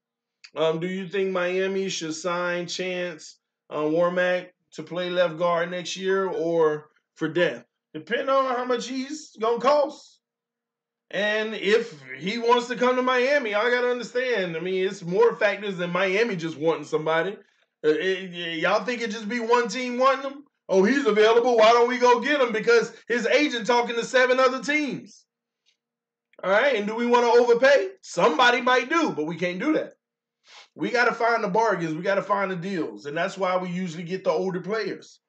Do you think Miami should sign Chance Warmack to play left guard next year or for death? Depending on how much he's going to cost. And if he wants to come to Miami, I got to understand. I mean, it's more factors than Miami just wanting somebody. Y'all think it just be one team wanting him? Oh, he's available. Why don't we go get him? Because his agent talking to 7 other teams. All right, and do we want to overpay? Somebody might do, but we can't do that. We got to find the bargains. We got to find the deals. And that's why we usually get the older players.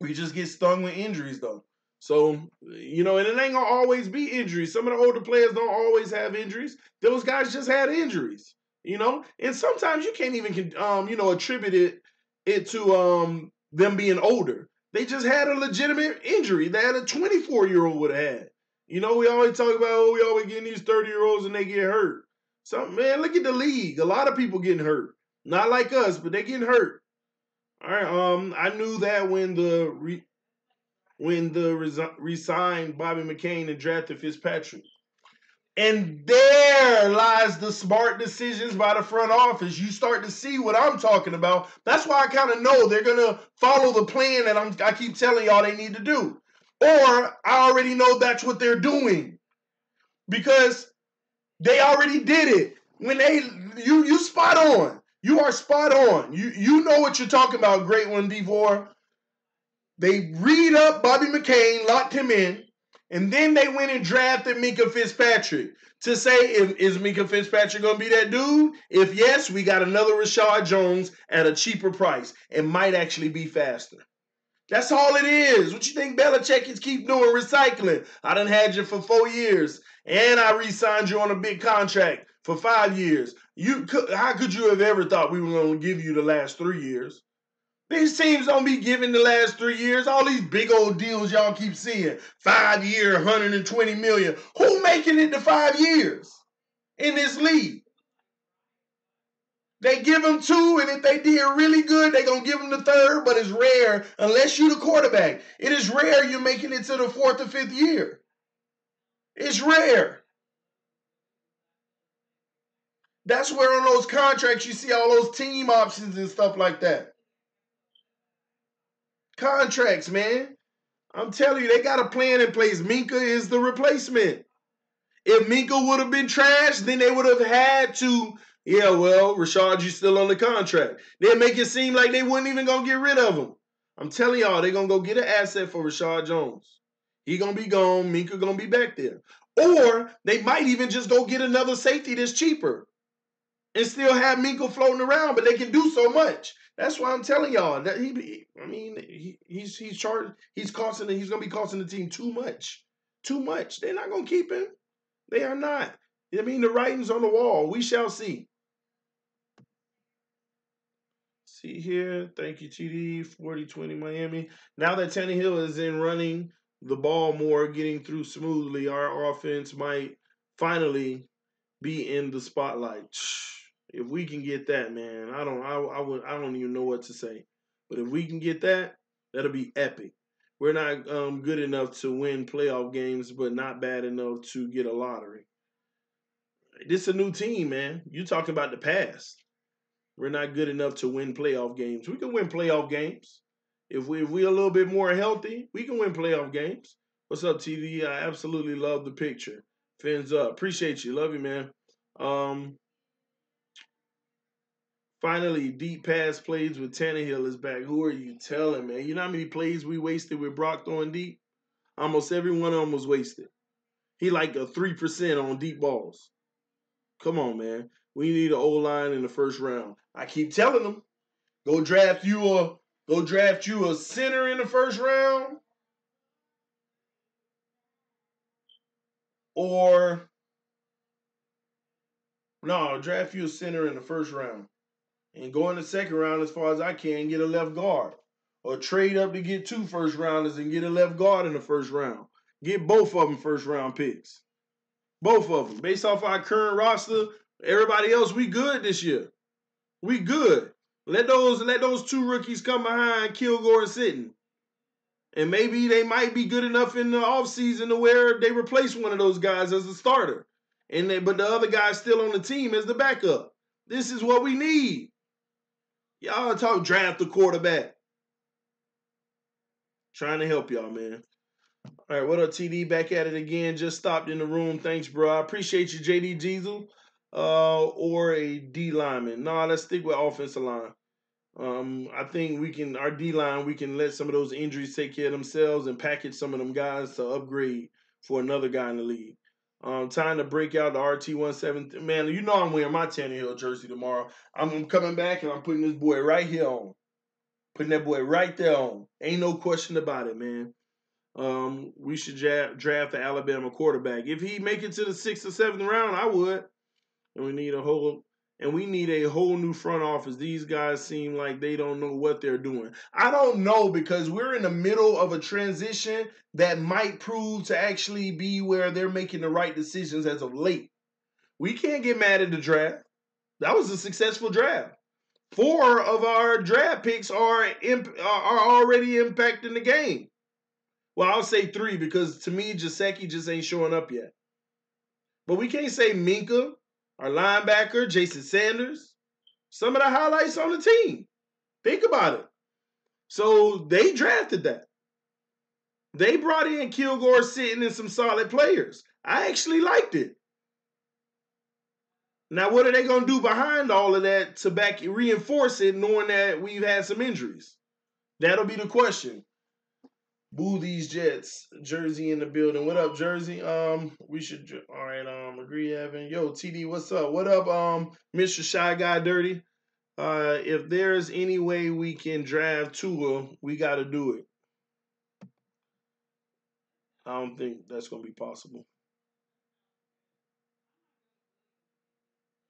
We just get stung with injuries, though. So, and it ain't going to always be injuries. Some of the older players don't always have injuries. Those guys just had injuries, And sometimes you can't even, attribute it to them being older. They just had a legitimate injury that a 24-year-old would have had. We always talk about, we always getting these 30-year-olds and they get hurt. So, man, look at the league. A lot of people getting hurt. Not like us, but they getting hurt. All right. I knew that when resigned Bobby McCain and drafted Fitzpatrick. And there lies the smart decisions by the front office. You start to see what I'm talking about. That's why I kind of know they're going to follow the plan that I keep telling y'all they need to do. Or I already know that's what they're doing. Because they already did it. When you spot on. You are spot on. You know what you're talking about, great one, D4. They read up Bobby McCain, locked him in, and then they went and drafted Minkah Fitzpatrick to say, is Minkah Fitzpatrick going to be that dude? If yes, we got another Rashad Jones at a cheaper price and might actually be faster. That's all it is. What you think Belichick is keep doing? Recycling. I done had you for 4 years, and I re-signed you on a big contract for 5 years. How could you have ever thought we were going to give you the last 3 years? These teams don't be giving the last 3 years. All these big old deals y'all keep seeing. 5 year, $120 million. Who making it to 5 years in this league? They give them 2, and if they did really good, they're going to give them the 3rd, but it's rare unless you're the quarterback. It is rare you're making it to the 4th or 5th year. It's rare. That's where on those contracts you see all those team options and stuff like that. Contracts, man. I'm telling you, they got a plan in place. Minkah is the replacement. If Minkah would have been trash, then they would have had to, Rashad, you still on the contract. They'd make it seem like they weren't even going to get rid of him. I'm telling y'all, they're going to go get an asset for Rashad Jones. He going to be gone. Minkah going to be back there. Or they might even just go get another safety that's cheaper and still have Minkah floating around, but they can do so much. That's why I'm telling y'all that he's charged. He's going to be costing the team too much. Too much. They're not going to keep him. They are not. The writing's on the wall. We shall see. See here. Thank you, TD. 40-20 Miami. Now that Tannehill is in running the ball more, getting through smoothly, our offense might finally be in the spotlight. If we can get that, man, I don't even know what to say. But if we can get that, that'll be epic. We're not good enough to win playoff games, but not bad enough to get a lottery. This is a new team, man. You talking about the past. We're not good enough to win playoff games. We can win playoff games. If we a little bit more healthy, we can win playoff games. What's up, TV? I absolutely love the picture. Phins up. Appreciate you. Love you, man. Finally, deep pass plays with Tannehill is back. Who are you telling, man? You know how many plays we wasted with Brock throwing deep? Almost every one of them was wasted. He like a 3% on deep balls. Come on, man. We need an O-line in the first round. I keep telling them, go draft you a center in the first round, or no, draft you a center in the first round. And go in the second round as far as I can, get a left guard. Or trade up to get 2 first rounders and get a left guard in the first round. Get both of them first round picks. Both of them. Based off our current roster, everybody else, we good this year. We good. Let those 2 rookies come behind Kilgore and Sitton. And maybe they might be good enough in the offseason to where they replace one of those guys as a starter. But the other guy's still on the team as the backup. This is what we need. Y'all talk draft the quarterback. Trying to help y'all, man. All right, what up, TD? Back at it again. Just stopped in the room. Thanks, bro. I appreciate you, JD Diesel. Or a D lineman. No, let's stick with offensive line. I think our D line, we can let some of those injuries take care of themselves and package some of them guys to upgrade for another guy in the league. Time to break out the RT17. Man, you know I'm wearing my Tannehill jersey tomorrow. I'm coming back and I'm putting this boy right here on. Putting that boy right there on. Ain't no question about it, man. We should draft the Alabama quarterback. If he make it to the 6th or 7th round, I would. And we need a whole new front office. These guys seem like they don't know what they're doing. I don't know because we're in the middle of a transition that might prove to actually be where they're making the right decisions as of late. We can't get mad at the draft. That was a successful draft. 4 of our draft picks are already impacting the game. Well, I'll say 3 because to me, Gesicki just ain't showing up yet. But we can't say Minka, our linebacker, Jason Sanders, some of the highlights on the team. Think about it. So they drafted that. They brought in Kilgore sitting and some solid players. I actually liked it. Now, what are they going to do behind all of that to reinforce it, knowing that we've had some injuries? That'll be the question. Boo these Jets. Jersey in the building. What up, Jersey? We should all right, agree, Evan. Yo, TD, what's up? What up, Mr. Shy Guy Dirty? If there's any way we can draft Tua, we gotta do it. I don't think that's gonna be possible.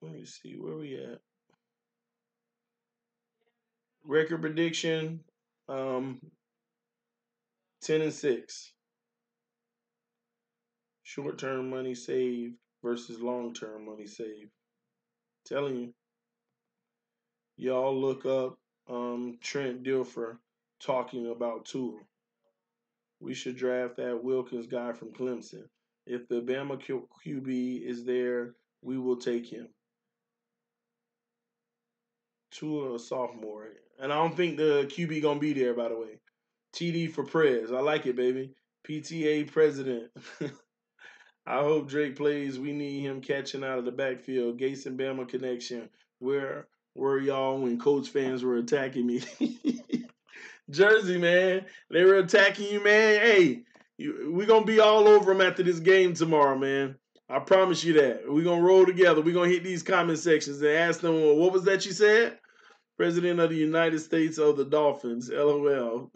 Let me see where we at. Record prediction, 10-6. Short-term money saved versus long-term money saved. Telling you. Y'all look up Trent Dilfer talking about Tua. We should draft that Wilkins guy from Clemson. If the Bama QB is there, we will take him. Tua, a sophomore. And I don't think the QB going to be there, by the way. TD for Prez. I like it, baby. PTA president. I hope Drake plays. We need him catching out of the backfield. Gates and Bama connection. Where were y'all when Colts fans were attacking me? Jersey, man. They were attacking you, man. Hey, we're going to be all over them after this game tomorrow, man. I promise you that. We're going to roll together. We're going to hit these comment sections and ask them, well, what was that you said? President of the United States of the Dolphins. LOL.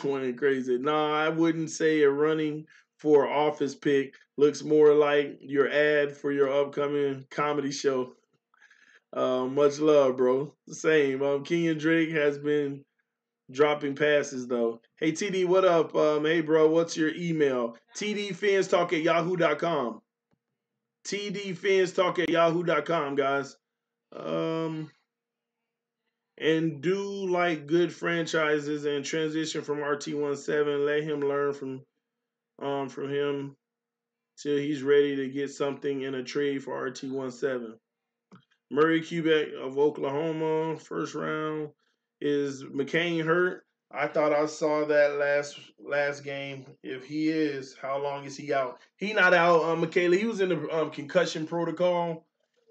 Going crazy. No, I wouldn't say a running for office pick. Looks more like your ad for your upcoming comedy show. Much love, bro. Same. Kenyon Drake has been dropping passes, though. Hey, TD, what up? Hey, bro, what's your email? tdfinstalk@yahoo.com. tdfinstalk@yahoo.com, guys. And do like good franchises and transition from RT17. Let him learn from him till he's ready to get something in a trade for RT17. Murray Quebec of Oklahoma, first round. Is McCain hurt? I thought I saw that last game. If he is, how long is he out? He not out, Michaela. He was in the concussion protocol.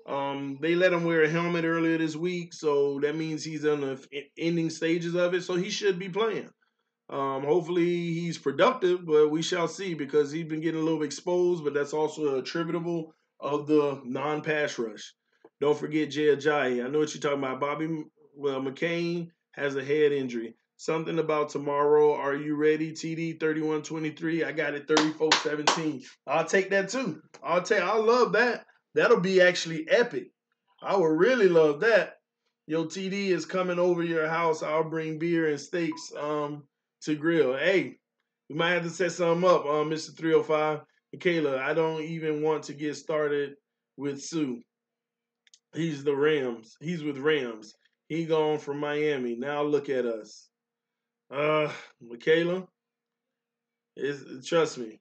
They let him wear a helmet earlier this week, so that means he's in the ending stages of it, so he should be playing. Hopefully he's productive, but we shall see because he's been getting a little exposed, but that's also attributable of the non-pass rush. Don't forget Jay Ajayi. I know what you're talking about. McCain has a head injury. Something about tomorrow. Are you ready, TD? 31-23. I got it 34-17. I'll take that too. I love that. That'll be actually epic. I would really love that. Yo, TD is coming over your house. I'll bring beer and steaks to grill. Hey, we might have to set something up, Mr. 305. Michaela, I don't even want to get started with Sue. He's the Rams. He's with Rams. He gone from Miami. Now look at us. Michaela, trust me,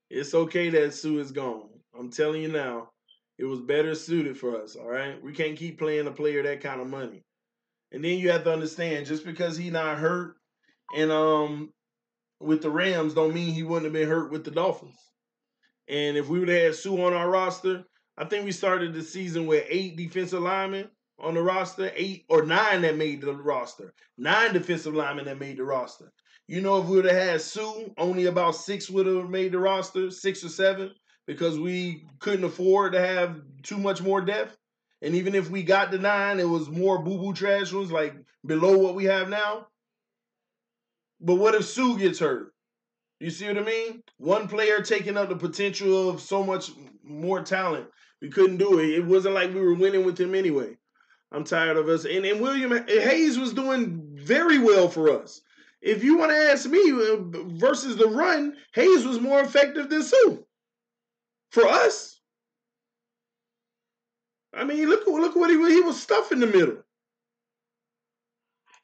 it's okay that Sue is gone. I'm telling you now, it was better suited for us, all right? We can't keep playing a player that kind of money. And then you have to understand, just because he not hurt and with the Rams don't mean he wouldn't have been hurt with the Dolphins. And if we would have had Sue on our roster, I think we started the season with 8 defensive linemen on the roster, 8 or 9 that made the roster, 9 defensive linemen that made the roster. You know, if we would have had Sue, only about 6 would have made the roster, 6 or 7. because we couldn't afford to have too much more depth. And even if we got the 9, it was more boo-boo trash ones, like below what we have now. But what if Sue gets hurt? You see what I mean? One player taking up the potential of so much more talent. We couldn't do it. It wasn't like we were winning with him anyway. I'm tired of us. And William Hayes was doing very well for us. If you want to ask me versus the run, Hayes was more effective than Sue. For us. I mean, look what he was stuffing the middle.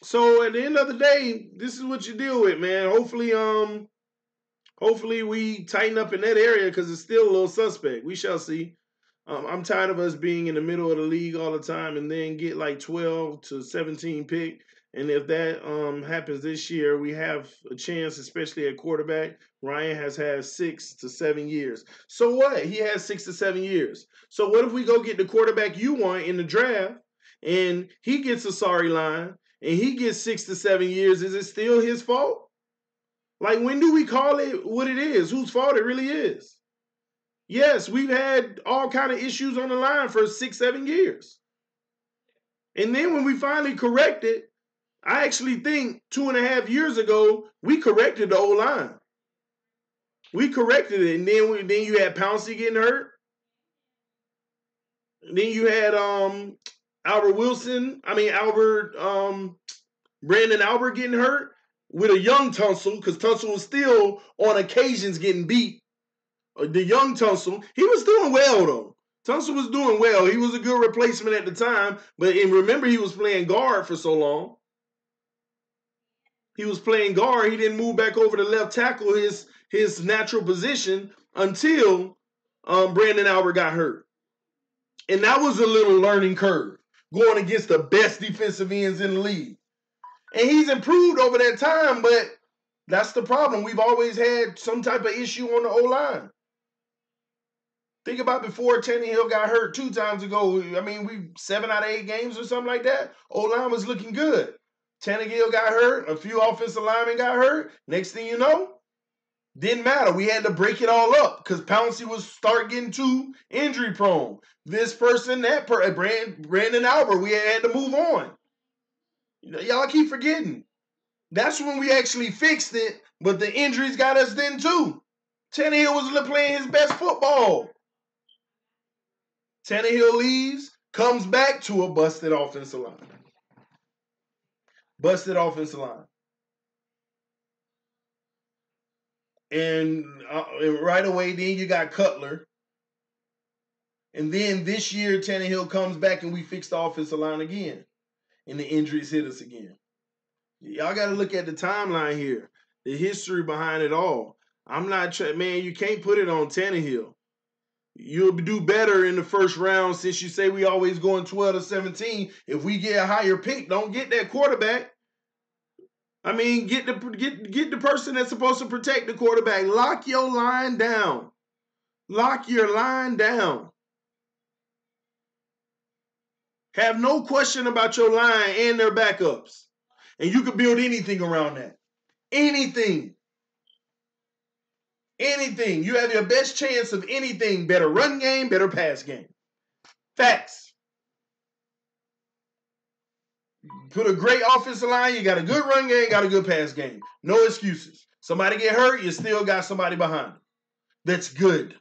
So at the end of the day, this is what you deal with, man. Hopefully we tighten up in that area because it's still a little suspect. We shall see. I'm tired of us being in the middle of the league all the time and then get like 12 to 17 pick. And if that happens this year, we have a chance, especially at quarterback. Ryan has had 6 to 7 years. So what? He has 6 to 7 years. So what if we go get the quarterback you want in the draft and he gets a sorry line and he gets 6 to 7 years? Is it still his fault? Like, when do we call it what it is? Whose fault it really is? Yes, we've had all kind of issues on the line for 6, 7 years. And then when we finally correct it, I actually think 2.5 years ago, we corrected the O-line. We corrected it. And then you had Pouncey getting hurt. And then you had Brandon Albert getting hurt with a young Tunsil, because Tunsil was still on occasions getting beat. The young Tunsil, he was doing well though. Tunsil was doing well. He was a good replacement at the time, but remember he was playing guard for so long. He was playing guard. He didn't move back over to left tackle, his natural position, until Brandon Albert got hurt. And that was a little learning curve, going against the best defensive ends in the league. And he's improved over that time, but that's the problem. We've always had some type of issue on the O-line. Think about before Tannehill got hurt 2 times ago. I mean, we 7 out of 8 games or something like that. O-line was looking good. Tannehill got hurt. A few offensive linemen got hurt. Next thing you know, didn't matter. We had to break it all up because Pouncey was start getting too injury prone. This person, that person, Brandon Albert, we had to move on. Y'all keep forgetting. That's when we actually fixed it, but the injuries got us then too. Tannehill was playing his best football. Tannehill leaves, comes back to a busted offensive line. Busted offensive line. And right away, then you got Cutler. And then this year, Tannehill comes back and we fix the offensive line again. And the injuries hit us again. Y'all got to look at the timeline here. The history behind it all. I'm not, man, you can't put it on Tannehill. You'll do better in the first round since you say we always going 12 to 17. If we get a higher pick, don't get that quarterback. I mean, get the person that's supposed to protect the quarterback. Lock your line down. Lock your line down. Have no question about your line and their backups. And you can build anything around that. Anything. Anything. You have your best chance of anything. Better run game, better pass game. Facts. Put a great offensive line, you got a good run game, got a good pass game. No excuses. Somebody get hurt, you still got somebody behind them. That's good.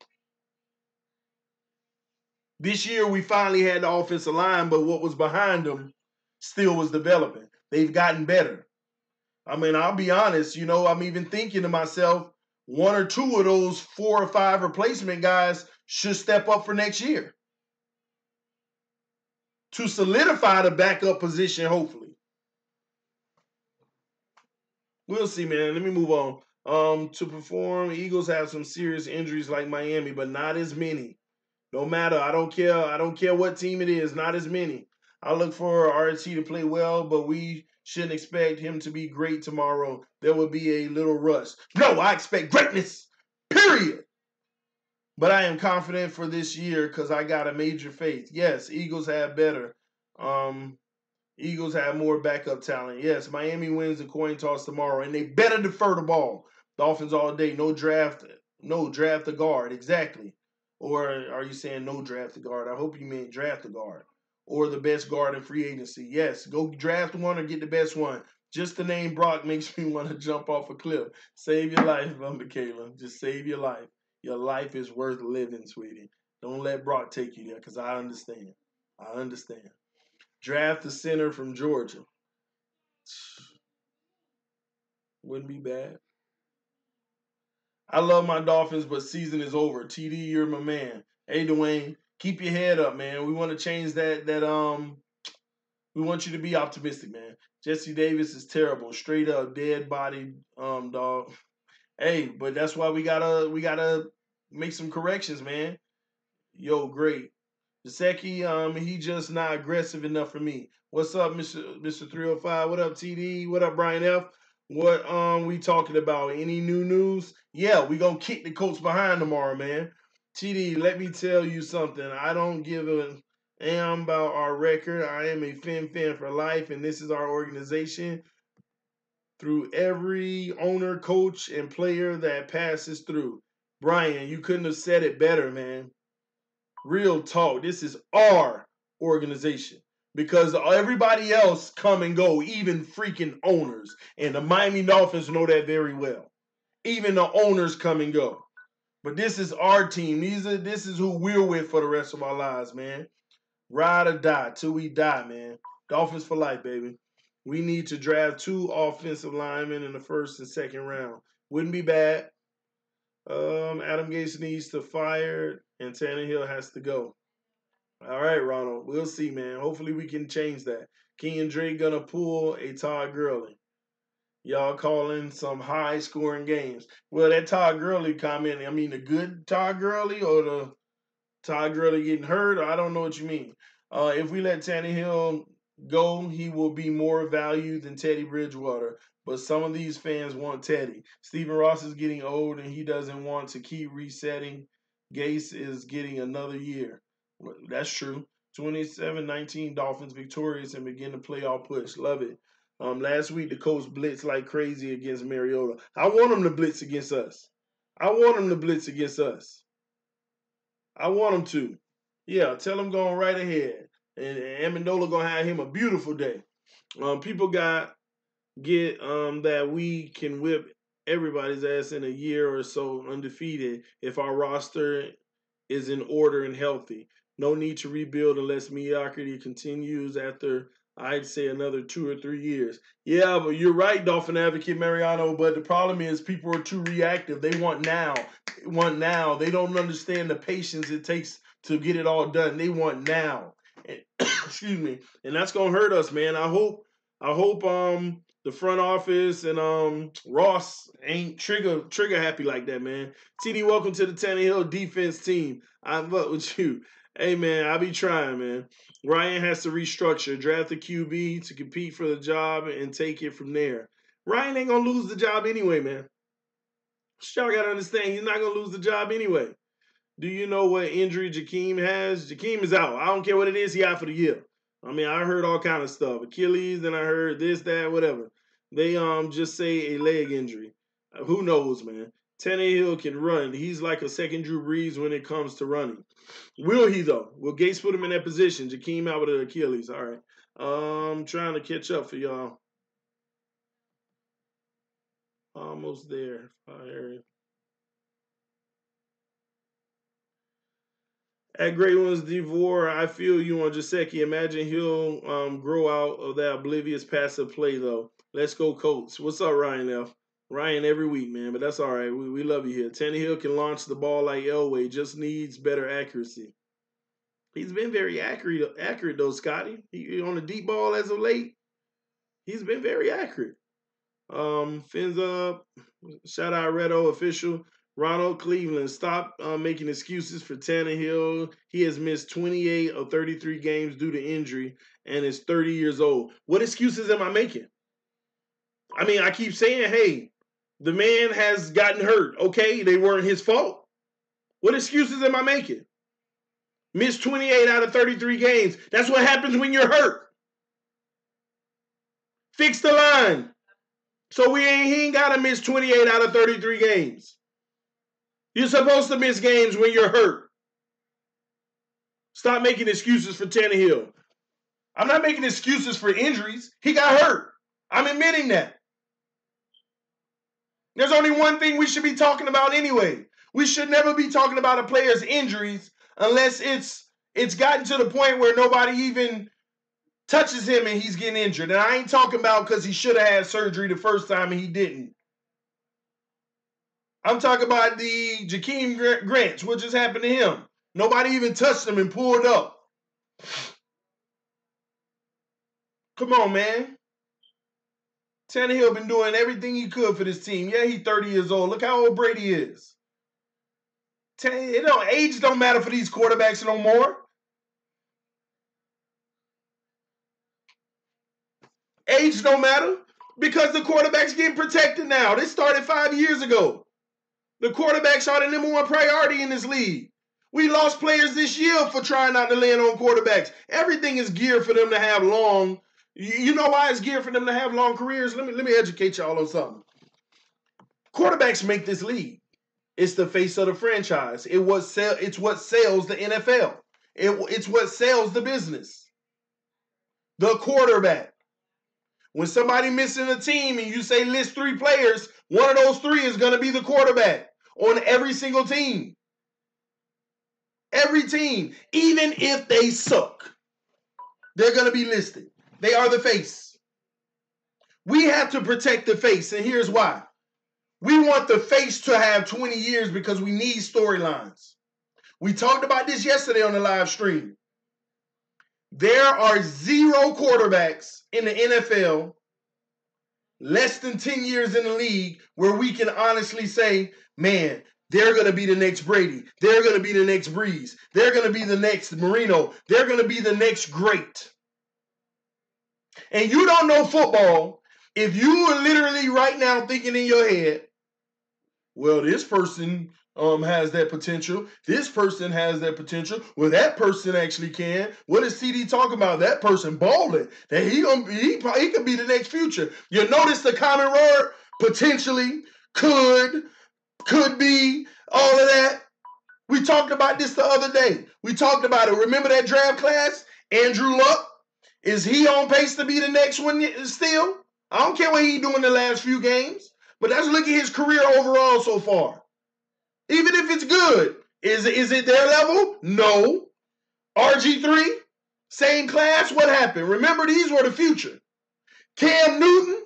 This year we finally had the offensive line, but what was behind them still was developing. They've gotten better. I mean, I'll be honest, I'm even thinking to myself, 1 or 2 of those 4 or 5 replacement guys should step up for next year to solidify the backup position, hopefully. We'll see, man. Let me move on. To perform, Eagles have some serious injuries like Miami, but not as many. No matter. I don't care. I don't care what team it is. Not as many. I look for RT to play well, but we shouldn't expect him to be great tomorrow. There will be a little rust. No, I expect greatness. Period. But I am confident for this year because I got a major faith. Yes, Eagles have better. Eagles have more backup talent. Yes, Miami wins the coin toss tomorrow, and they better defer the ball. Dolphins all day. No draft a guard. Exactly. Or are you saying no draft a guard? I hope you meant draft a guard. Or the best guard in free agency. Yes, go draft one or get the best one. Just the name Brock makes me want to jump off a cliff. Save your life, Michaela. Just save your life. Your life is worth living, sweetie. Don't let Brock take you there, because I understand. I understand. Draft the center from Georgia. Wouldn't be bad. I love my Dolphins, but season is over. TD, you're my man. Hey, Dwayne, keep your head up, man. We want to change that. We want you to be optimistic, man. Jesse Davis is terrible. Straight up dead body, dog. Hey, but that's why we gotta make some corrections, man. Yo, great. Gasecki, he just not aggressive enough for me. What's up, Mr. 305? What up, TD? What up, Brian F? What we talking about? Any new news? Yeah, we gonna kick the Colts behind tomorrow, man. TD, let me tell you something. I don't give a damn about our record. I am a fan for life, and this is our organization. Through every owner, coach, and player that passes through. Brian, you couldn't have said it better, man. Real talk. This is our organization, because everybody else come and go, even freaking owners. And the Miami Dolphins know that very well. Even the owners come and go. But this is our team. This is who we're with for the rest of our lives, man. Ride or die till we die, man. Dolphins for life, baby. We need to draft 2 offensive linemen in the first and second round. Wouldn't be bad. Adam Gase needs to fire, and Tannehill has to go. All right, Ronald. We'll see, man. Hopefully we can change that. King Drake gonna pull a Todd Gurley. Y'all calling some high scoring games. Well, that Todd Gurley comment, I mean the good Todd Gurley or the Todd Gurley getting hurt? Or I don't know what you mean. If we let Tannehill go, he will be more valued than Teddy Bridgewater. But some of these fans want Teddy. Stephen Ross is getting old and he doesn't want to keep resetting. Gase is getting another year. That's true. 27-19 Dolphins victorious and begin the playoff push. Love it. Last week the Colts blitzed like crazy against Mariota. I want them to blitz against us. I want them to blitz against us. I want them to. Yeah, tell them going right ahead. And Amendola gonna have him a beautiful day. People get that we can whip everybody's ass in a year or so undefeated if our roster is in order and healthy. No need to rebuild unless mediocrity continues after, I'd say, another 2 or 3 years. Yeah, but you're right, Dolphin advocate Mariano, but the problem is people are too reactive. They want now. They want now. They don't understand the patience it takes to get it all done. They want now. And, excuse me. And that's going to hurt us, man. I hope the front office and Ross ain't trigger happy like that, man. TD, welcome to the Tannehill defense team. I fuck with you. Hey, man, I be trying, man. Ryan has to restructure, draft a QB to compete for the job and take it from there. Ryan ain't going to lose the job anyway, man. Y'all got to understand, he's not going to lose the job anyway. Do you know what injury Jakeem has? Jakeem is out. I don't care what it is, he out for the year. I mean, I heard all kind of stuff. Achilles, and I heard this, that, whatever. They just say a leg injury. Who knows, man? Tannehill can run. He's like a second Drew Brees when it comes to running. Will he, though? Will Gates put him in that position? Jakeem out with an Achilles. All right. Trying to catch up for y'all. Almost there. Fire. At Great Ones Devore, I feel you on Jaceki. Imagine he'll grow out of that oblivious passive play, though. Let's go, Colts. What's up, Ryan F? Ryan every week, man, but that's all right. We love you here. Tannehill can launch the ball like Elway, just needs better accuracy. He's been very accurate though, Scotty. He on the deep ball as of late. He's been very accurate. Phins up. Shout out Redo official. Ronald Cleveland, stop making excuses for Tannehill. He has missed 28 of 33 games due to injury and is 30 years old. What excuses am I making? I mean, I keep saying, hey, the man has gotten hurt. Okay, they weren't his fault. What excuses am I making? Missed 28 out of 33 games. That's what happens when you're hurt. Fix the line. So he ain't got to miss 28 out of 33 games. You're supposed to miss games when you're hurt. Stop making excuses for Tannehill. I'm not making excuses for injuries. He got hurt. I'm admitting that. There's only one thing we should be talking about anyway. We should never be talking about a player's injuries unless it's gotten to the point where nobody even touches him and he's getting injured. And I ain't talking about because he should have had surgery the first time and he didn't. I'm talking about the Jakeem Grant, what just happened to him. Nobody even touched him and pulled up. Come on, man. Tannehill been doing everything he could for this team. Yeah, he's 30 years old. Look how old Brady is. Age don't matter for these quarterbacks no more. Age don't matter because the quarterback's getting protected now. This started 5 years ago. The quarterbacks are the number one priority in this league. We lost players this year for trying not to land on quarterbacks. Everything is geared for them to have long. You know why it's geared for them to have long careers? Let me educate y'all on something. Quarterbacks make this league. It's the face of the franchise. It's what sells the NFL. It's what sells the business. The quarterback. When somebody missing a team and you say list 3 players, one of those 3 is going to be the quarterback on every single team. Every team, even if they suck, they're going to be listed. They are the face. We have to protect the face, and here's why. We want the face to have 20 years because we need storylines. We talked about this yesterday on the live stream. There are 0 quarterbacks in the NFL, less than 10 years in the league, where we can honestly say, man, they're going to be the next Brady. They're going to be the next Breeze. They're going to be the next Marino. They're going to be the next great. And you don't know football if you are literally right now thinking in your head, well, this person has that potential. This person has that potential. Well, that person actually can. What is CD talking about? That person balling. That he could be the next future. You notice the common word? Potentially, could be, all of that. We talked about this the other day. We talked about it. Remember that draft class? Andrew Luck? Is he on pace to be the next one still? I don't care what he's doing the last few games, but let's look at his career overall so far. Even if it's good, is it their level? No. RG3? Same class? What happened? Remember, these were the future. Cam Newton?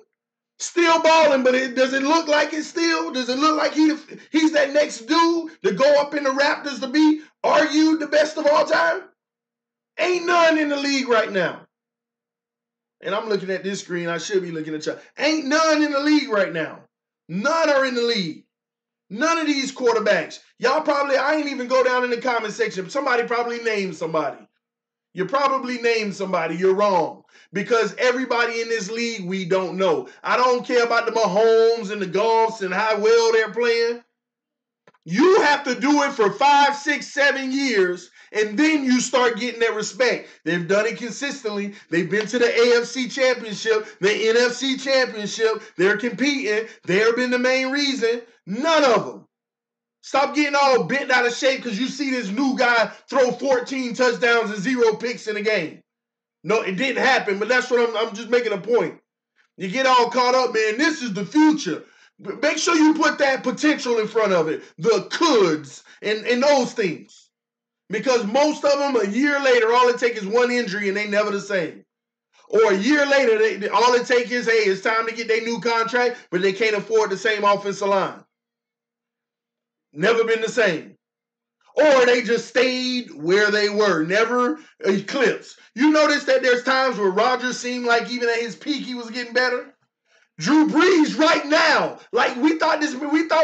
Still balling, but does it look like it's still? Does it look like he's that next dude to go up in the Raptors to be argued the best of all time? Ain't none in the league right now. And I'm looking at this screen. I should be looking at y'all. Ain't none in the league right now. None are in the league. None of these quarterbacks. Y'all probably, I ain't even go down in the comment section. Somebody probably named somebody. You probably named somebody. You're wrong. Because everybody in this league, we don't know. I don't care about the Mahomes and the Goffs and how well they're playing. You have to do it for 5, 6, 7 years, and then you start getting that respect. They've done it consistently. They've been to the AFC Championship, the NFC Championship. They're competing. They've been the main reason. None of them. Stop getting all bent out of shape because you see this new guy throw 14 touchdowns and 0 picks in a game. No, it didn't happen, but that's what I'm just making a point. You get all caught up, man. This is the future. Make sure you put that potential in front of it. The coulds and those things. Because most of them, a year later, all it takes is one injury and they never the same. Or a year later, all it takes is, hey, it's time to get their new contract, but they can't afford the same offensive line. Never been the same. Or they just stayed where they were, never eclipsed. You notice that there's times where Rodgers seemed like even at his peak he was getting better? Drew Brees right now, like we thought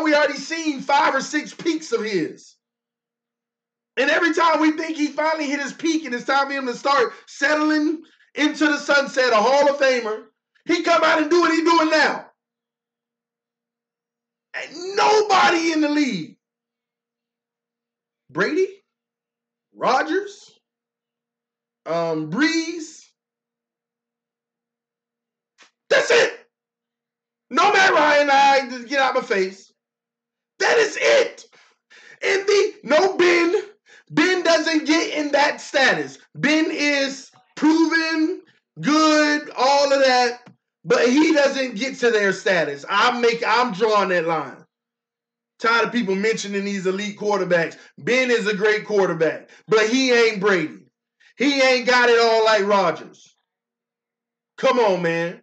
we already seen 5 or 6 peaks of his. And every time we think he finally hit his peak and it's time for him to start settling into the sunset, a Hall of Famer, he come out and do what he's doing now. And nobody in the league. Brady, Rodgers, Breeze. That's it. No Matt Ryan, just get out my face. That is it. And no Ben, Ben doesn't get in that status. Ben is proven, good, all of that, but he doesn't get to their status. I'm drawing that line. Tired of people mentioning these elite quarterbacks. Ben is a great quarterback, but he ain't Brady. He ain't got it all like Rodgers. Come on, man.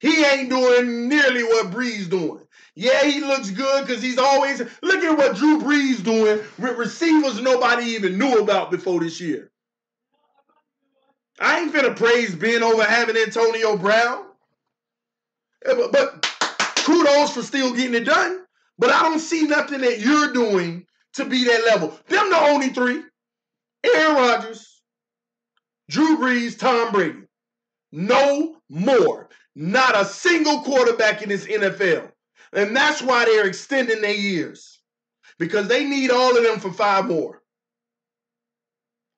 He ain't doing nearly what Brees doing. Yeah, he looks good because he's always... Look at what Drew Brees doing with receivers nobody even knew about before this year. I ain't finna praise Ben over having Antonio Brown. But kudos for still getting it done. But I don't see nothing that you're doing to be that level. Them the only three. Aaron Rodgers, Drew Brees, Tom Brady. No more. Not a single quarterback in this NFL. And that's why they're extending their years. Because they need all of them for 5 more.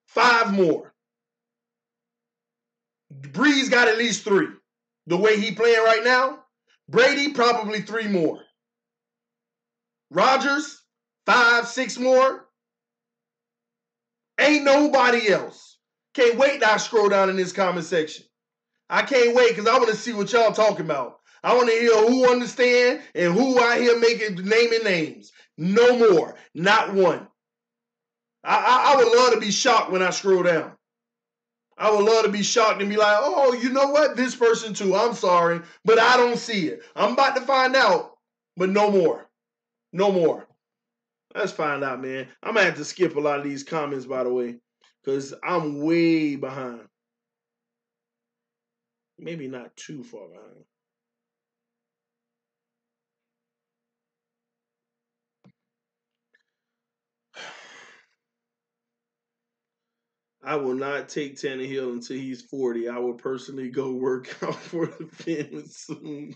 5 more. Breeze got at least 3. The way he playing right now, Brady probably 3 more. Rodgers, 5, 6 more. Ain't nobody else. Can't wait till I scroll down in this comment section. I can't wait because I want to see what y'all talking about. I want to hear who understand and who out here naming names. No more. Not one. I would love to be shocked when I scroll down. I would love to be shocked and be like, oh, you know what? This person too. I'm sorry, but I don't see it. I'm about to find out, but no more. No more. Let's find out, man. I'm going to have to skip a lot of these comments, by the way, because I'm way behind. Maybe not too far behind. I will not take Tannehill until he's 40. I will personally go work out for the Phins soon.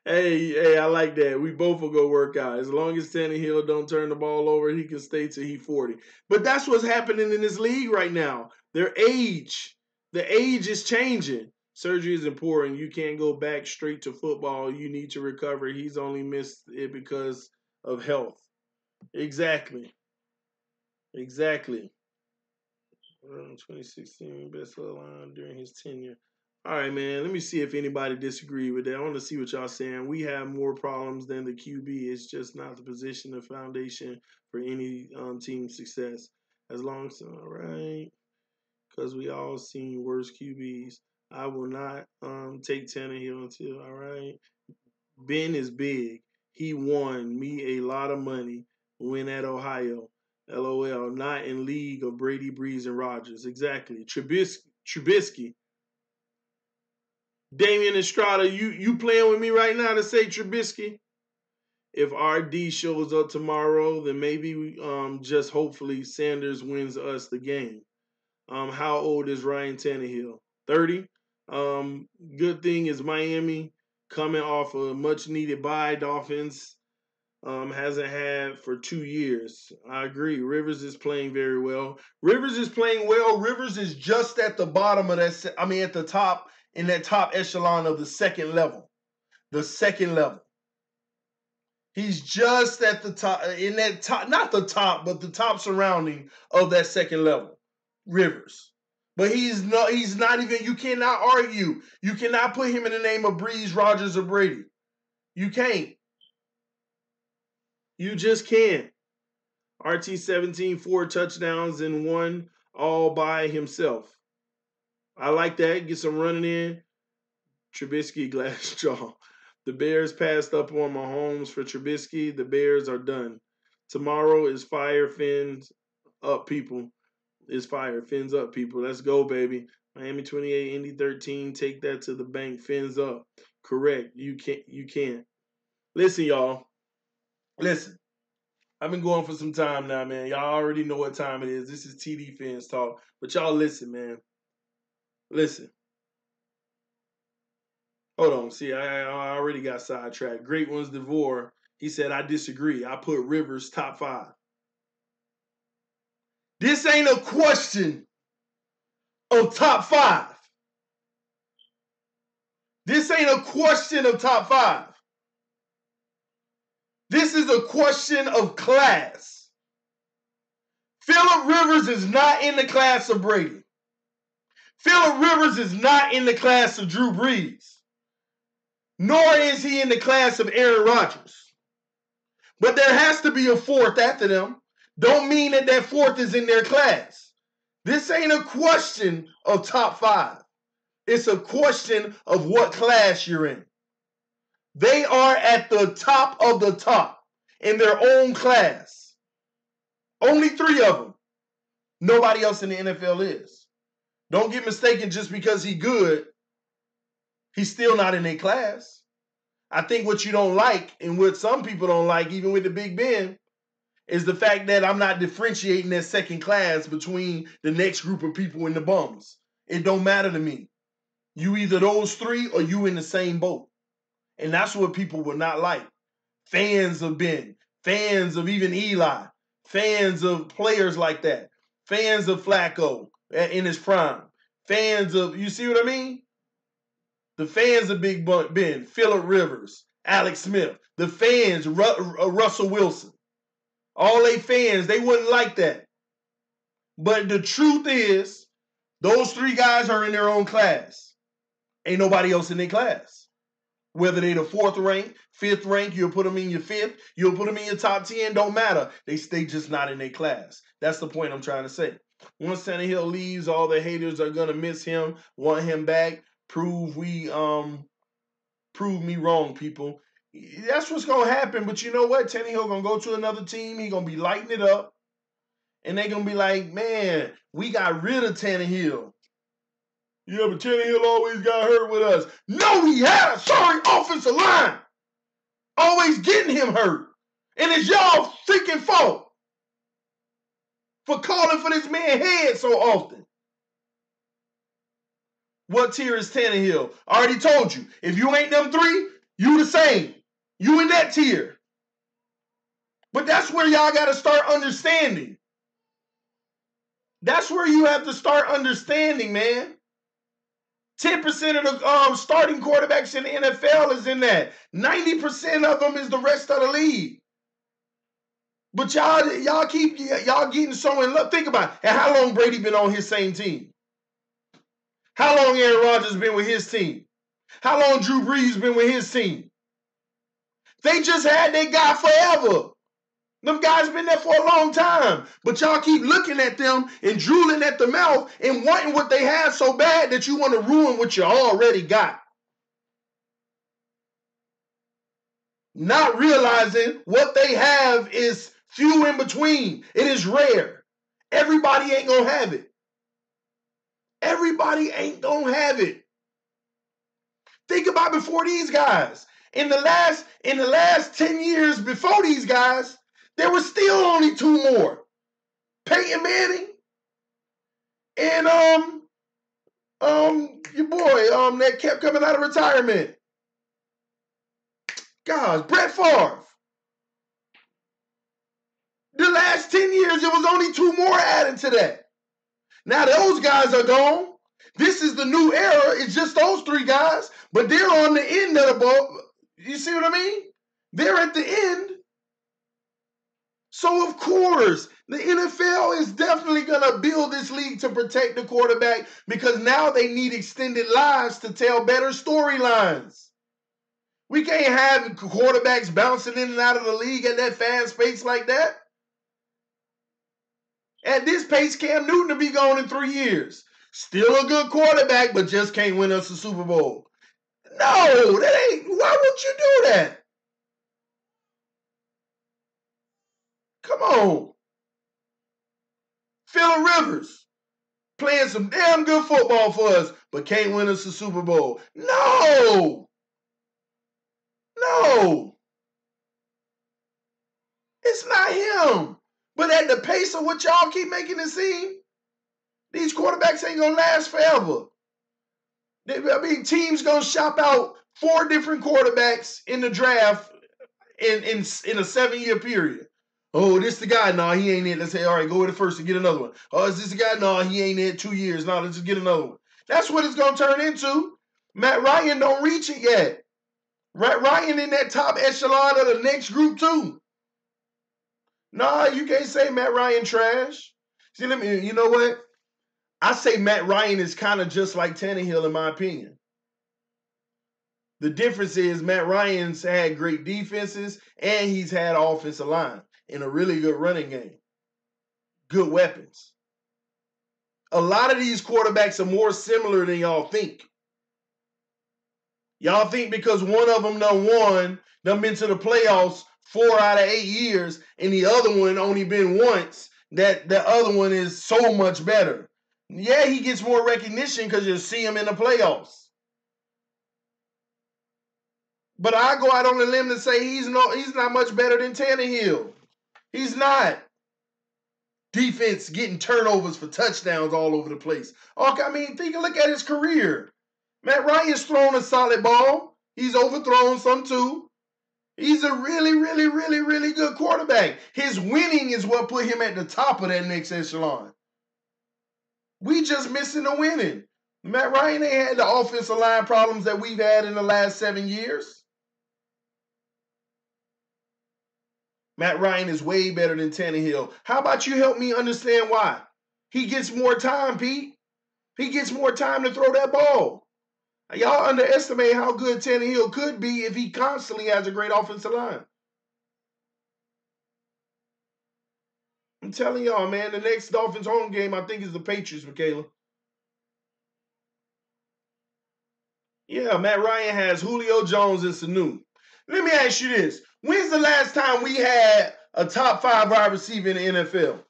Hey, I like that. We both will go work out. As long as Tannehill don't turn the ball over, he can stay till he's 40. But that's what's happening in this league right now. The age is changing. Surgery is important. You can't go back straight to football. You need to recover. He's only missed it because of health. Exactly. 2016 best line during his tenure. All right, man. Let me see if anybody disagree with that. I want to see what y'all saying. We have more problems than the QB. It's just not the position, the foundation for any team's success. As long as all right, because we all seen worse QBs. I will not take Tannehill until all right. Ben is big. He won me a lot of money. Win at Ohio. LOL. Not in league of Brady, Breeze, and Rodgers. Exactly. Trubisky. Damian Estrada, you playing with me right now to say Trubisky? If RD shows up tomorrow, then maybe just hopefully Sanders wins us the game. How old is Ryan Tannehill? 30. Good thing is Miami coming off a much needed bye. Dolphins hasn't had for 2 years. I agree. Rivers is playing very well. Rivers is playing well. Rivers is just at the bottom of that. I mean, at the top, in that top echelon of the second level. The second level. He's just at the top, in that top, not the top, but the top surrounding of that second level. Rivers. But he's not even, you cannot argue. You cannot put him in the name of Breeze, Rodgers, or Brady. You can't. You just can't. RT17, 4 touchdowns and 1 all by himself. I like that. Get some running in. Trubisky, glass jaw. The Bears passed up on Mahomes for Trubisky. The Bears are done. Tomorrow is fire, Fins up, people. It's fire, Fins up, people. Let's go, baby. Miami 28, Indy 13. Take that to the bank. Fins up. Correct. You can't. Listen, y'all. Listen. I've been going for some time now, man. Y'all already know what time it is. This is TD Fins Talk. But y'all listen, man. Listen. Hold on. See, I already got sidetracked. Great Ones DeVore. He said, I disagree. I put Rivers top 5. This ain't a question of top 5. This ain't a question of top 5. This is a question of class. Phillip Rivers is not in the class of Brady. Phillip Rivers is not in the class of Drew Brees. Nor is he in the class of Aaron Rodgers. But there has to be a fourth after them. Don't mean that that fourth is in their class. This ain't a question of top 5. It's a question of what class you're in. They are at the top of the top in their own class. Only 3 of them. Nobody else in the NFL is. Don't get mistaken, just because he's good, he's still not in their class. I think what you don't like, and what some people don't like, even with the Big Ben, is the fact that I'm not differentiating that second class between the next group of people and the bums. It don't matter to me. You either those 3 or you in the same boat. And that's what people will not like. Fans of Ben, fans of even Eli, fans of players like that, fans of Flacco in his prime, fans of, you see what I mean? The fans of Big Ben, Phillip Rivers, Alex Smith, the fans, Russell Wilson, all they fans, they wouldn't like that. But the truth is, those 3 guys are in their own class. Ain't nobody else in their class. Whether they the 4th rank, 5th rank, you'll put them in your 5th, you'll put them in your top 10, don't matter. They stay just not in their class. That's the point I'm trying to say. Once Tannehill leaves, all the haters are gonna miss him, want him back. Prove me wrong, people. That's what's gonna happen. But you know what? Tannehill gonna go to another team. He gonna be lighting it up, and they gonna be like, man, we got rid of Tannehill. Yeah, but Tannehill always got hurt with us. No, he had a sorry offensive line. Always getting him hurt. And it's y'all freaking fault for calling for this man's head so often. What tier is Tannehill? I already told you. If you ain't them 3, you the same. You in that tier. But that's where y'all got to start understanding. That's where you have to start understanding, man. 10% of the starting quarterbacks in the NFL is in that. 90% of them is the rest of the league. But y'all keep getting so in love. Think about it. And how long Brady been on his same team? How long Aaron Rodgers been with his team? How long Drew Brees been with his team? They just had their guy forever. Them guys been there for a long time. But y'all keep looking at them and drooling at the mouth and wanting what they have so bad that you want to ruin what you already got. Not realizing what they have is few in between. It is rare. Everybody ain't gonna have it. Everybody ain't gonna have it. Think about before these guys. In the last 10 years before these guys, there were still only 2 more. Peyton Manning and your boy that kept coming out of retirement. Gosh, Brett Favre. The last 10 years, it was only 2 more added to that. Now those guys are gone. This is the new era. It's just those 3 guys, but they're on the end of the ball. You see what I mean? They're at the end. So, of course, the NFL is definitely going to build this league to protect the quarterback because now they need extended lives to tell better storylines. We can't have quarterbacks bouncing in and out of the league at that fast pace like that. At this pace, Cam Newton will be gone in 3 years. Still a good quarterback, but just can't win us a Super Bowl. No, that ain't. Why would you do that? Come on. Phillip Rivers playing some damn good football for us, but can't win us a Super Bowl. No. No. It's not him. But at the pace of what y'all keep making it seem, these quarterbacks ain't going to last forever. Teams going to shop out 4 different quarterbacks in the draft in a 7-year period. Oh, this the guy. No, he ain't it. Let's say, all right, go with the first and get another one. Oh, is this the guy? No, he ain't it. 2 years. No, let's just get another one. That's what it's going to turn into. Matt Ryan don't reach it yet. Ryan in that top echelon of the next group too. Nah, you can't say Matt Ryan trash. See, you know what? I say Matt Ryan is kind of just like Tannehill in my opinion. The difference is Matt Ryan's had great defenses and he's had offensive line and a really good running game. Good weapons. A lot of these quarterbacks are more similar than y'all think. Y'all think because one of them done been to the playoffs 4 out of 8 years, and the other one only been once, that the other one is so much better. Yeah, he gets more recognition because you see him in the playoffs. But I go out on a limb to say he's not much better than Tannehill. He's not. Defense getting turnovers for touchdowns all over the place. Okay, I mean, look at his career. Matt Ryan's thrown a solid ball. He's overthrown some too. He's a really, really, really, really good quarterback. His winning is what put him at the top of that next echelon. We just missing the winning. Matt Ryan ain't had the offensive line problems that we've had in the last 7 years. Matt Ryan is way better than Tannehill. How about you help me understand why? He gets more time, Pete. He gets more time to throw that ball. Y'all underestimate how good Tannehill could be if he constantly has a great offensive line. I'm telling y'all, man, the next Dolphins home game, I think, is the Patriots, Michaela. Yeah, Matt Ryan has Julio Jones and Sanu. Let me ask you this. When's the last time we had a top 5 wide receiver in the NFL?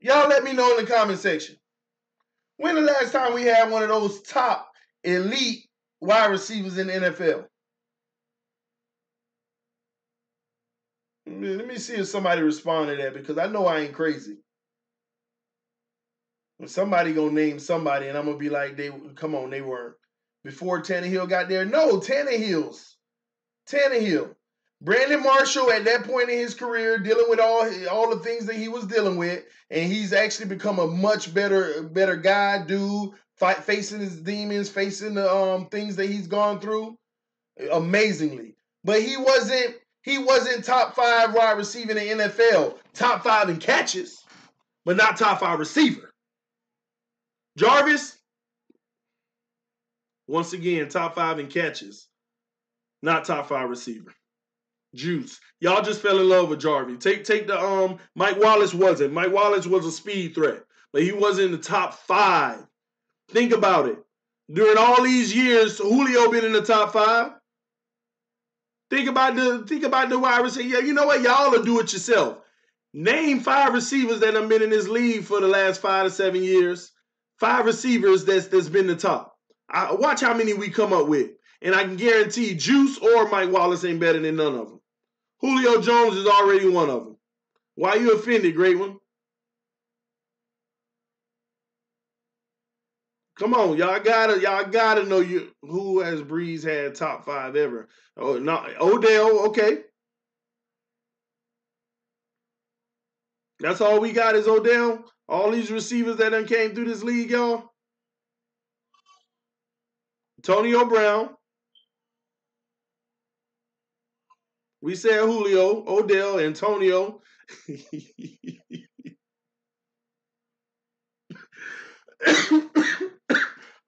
Y'all let me know in the comment section. When the last time we had one of those top elite wide receivers in the NFL? Let me see if somebody responded to that, because I know I ain't crazy. Somebody gonna name somebody, and I'm gonna be like, they weren't. Before Tannehill got there? No, Tannehill. Brandon Marshall at that point in his career, dealing with all the things that he was dealing with, and he's actually become a much better guy, dude, facing his demons, facing the things that he's gone through, amazingly. But he wasn't top 5 wide receiver in the NFL. Top 5 in catches, but not top 5 receiver. Jarvis, once again, top 5 in catches, not top 5 receiver. Juice. Y'all just fell in love with Jarvis. Take the Mike Wallace wasn't. Mike Wallace was a speed threat, but he wasn't in the top 5. Think about it. During all these years, Julio been in the top 5. Think about the wide receiver. Yeah, you know what? Y'all will do it yourself. Name 5 receivers that have been in this league for the last 5 to 7 years. 5 receivers that's been the top. Watch how many we come up with. And I can guarantee Juice or Mike Wallace ain't better than none of them. Julio Jones is already one of them. Why you offended, great one? Come on, y'all gotta know who has Breeze had top 5 ever. Oh, no, Odell, okay. That's all we got is Odell. All these receivers that done came through this league, y'all. Antonio Brown. We said Julio, Odell, Antonio.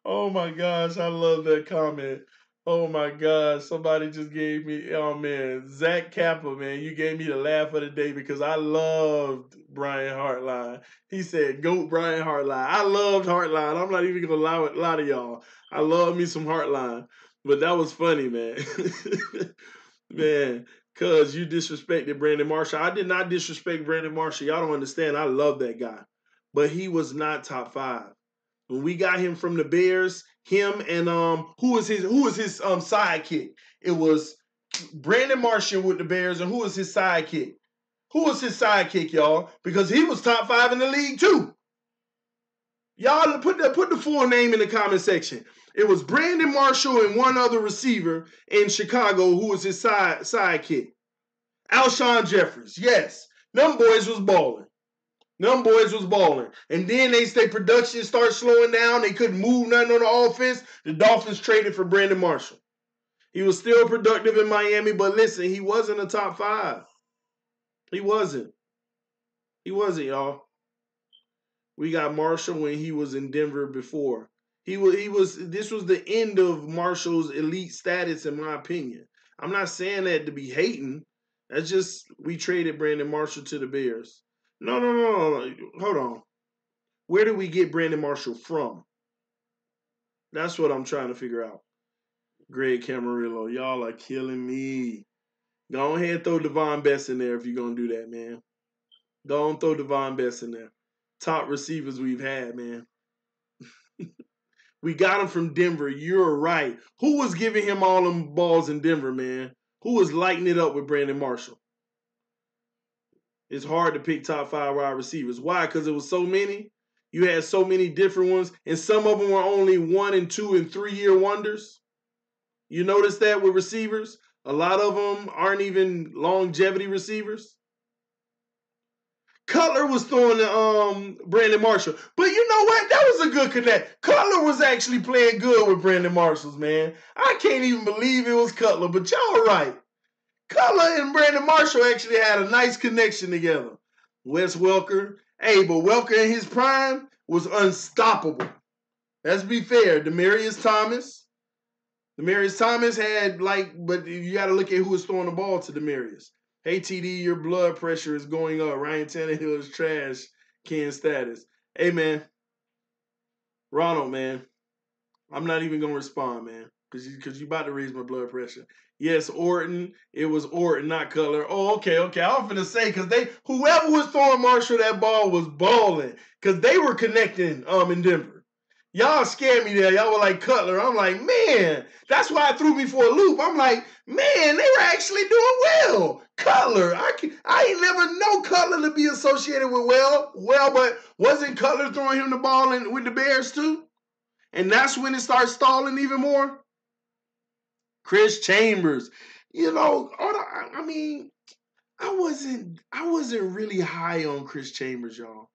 Oh my gosh, I love that comment. Oh my gosh, somebody just gave me, oh man, Zach Kappa, man, you gave me the laugh of the day because I loved Brian Hartline. He said, GOAT Brian Hartline. I loved Hartline. I'm not even going to lie to y'all. I love me some Hartline. But that was funny, man. Man, because you disrespected Brandon Marshall. I did not disrespect Brandon Marshall. Y'all don't understand. I love that guy. But he was not top 5. When we got him from the Bears, him and who was his sidekick? It was Brandon Marshall with the Bears, and who was his sidekick? Who was his sidekick, y'all? Because he was top 5 in the league too. Y'all put the full name in the comment section. It was Brandon Marshall and one other receiver in Chicago who was his sidekick. Alshon Jeffries. Yes, them boys was balling. And then their production started slowing down. They couldn't move nothing on the offense. The Dolphins traded for Brandon Marshall. He was still productive in Miami, but listen, he wasn't a top 5. He wasn't, y'all. We got Marshall when he was in Denver before. This was the end of Marshall's elite status in my opinion. I'm not saying that to be hating. That's just we traded Brandon Marshall to the Bears. No, no, no, no. Hold on. Where did we get Brandon Marshall from? That's what I'm trying to figure out. Greg Camarillo, y'all are killing me. Go ahead and throw Devon Best in there if you're gonna do that, man. Don't throw Devon Best in there. Top receivers we've had, man. We got him from Denver. You're right. Who was giving him all them balls in Denver, man? Who was lighting it up with Brandon Marshall? It's hard to pick top 5 wide receivers. Why? Because it was so many. You had so many different ones, and some of them were only 1 and 2 and 3-year wonders. You notice that with receivers? A lot of them aren't even longevity receivers. Cutler was throwing to Brandon Marshall. But you know what? That was a good connect. Cutler was actually playing good with Brandon Marshall's, man. I can't even believe it was Cutler, but y'all right. Cutler and Brandon Marshall actually had a nice connection together. Wes Welker. Hey, but Welker in his prime was unstoppable. Let's be fair. Demaryius Thomas. Demaryius Thomas had but you got to look at who was throwing the ball to Demaryius. Hey, TD, your blood pressure is going up. Ryan Tannehill is trash. Ken status. Hey, man. Ronald, man. I'm not even going to respond, man. Because you about to raise my blood pressure. Yes, Orton. It was Orton, not Cutler. Oh, okay. I was finna say, because whoever was throwing Marshall that ball was balling. Because they were connecting in Denver. Y'all scared me there. Y'all were like Cutler. I'm like, man, that's why it threw me for a loop. I'm like, man, they were actually doing well. Cutler. I ain't never know Cutler to be associated with well, but wasn't Cutler throwing him the ball with the Bears too? And that's when it starts stalling even more. Chris Chambers. You know, I mean, I wasn't really high on Chris Chambers, y'all.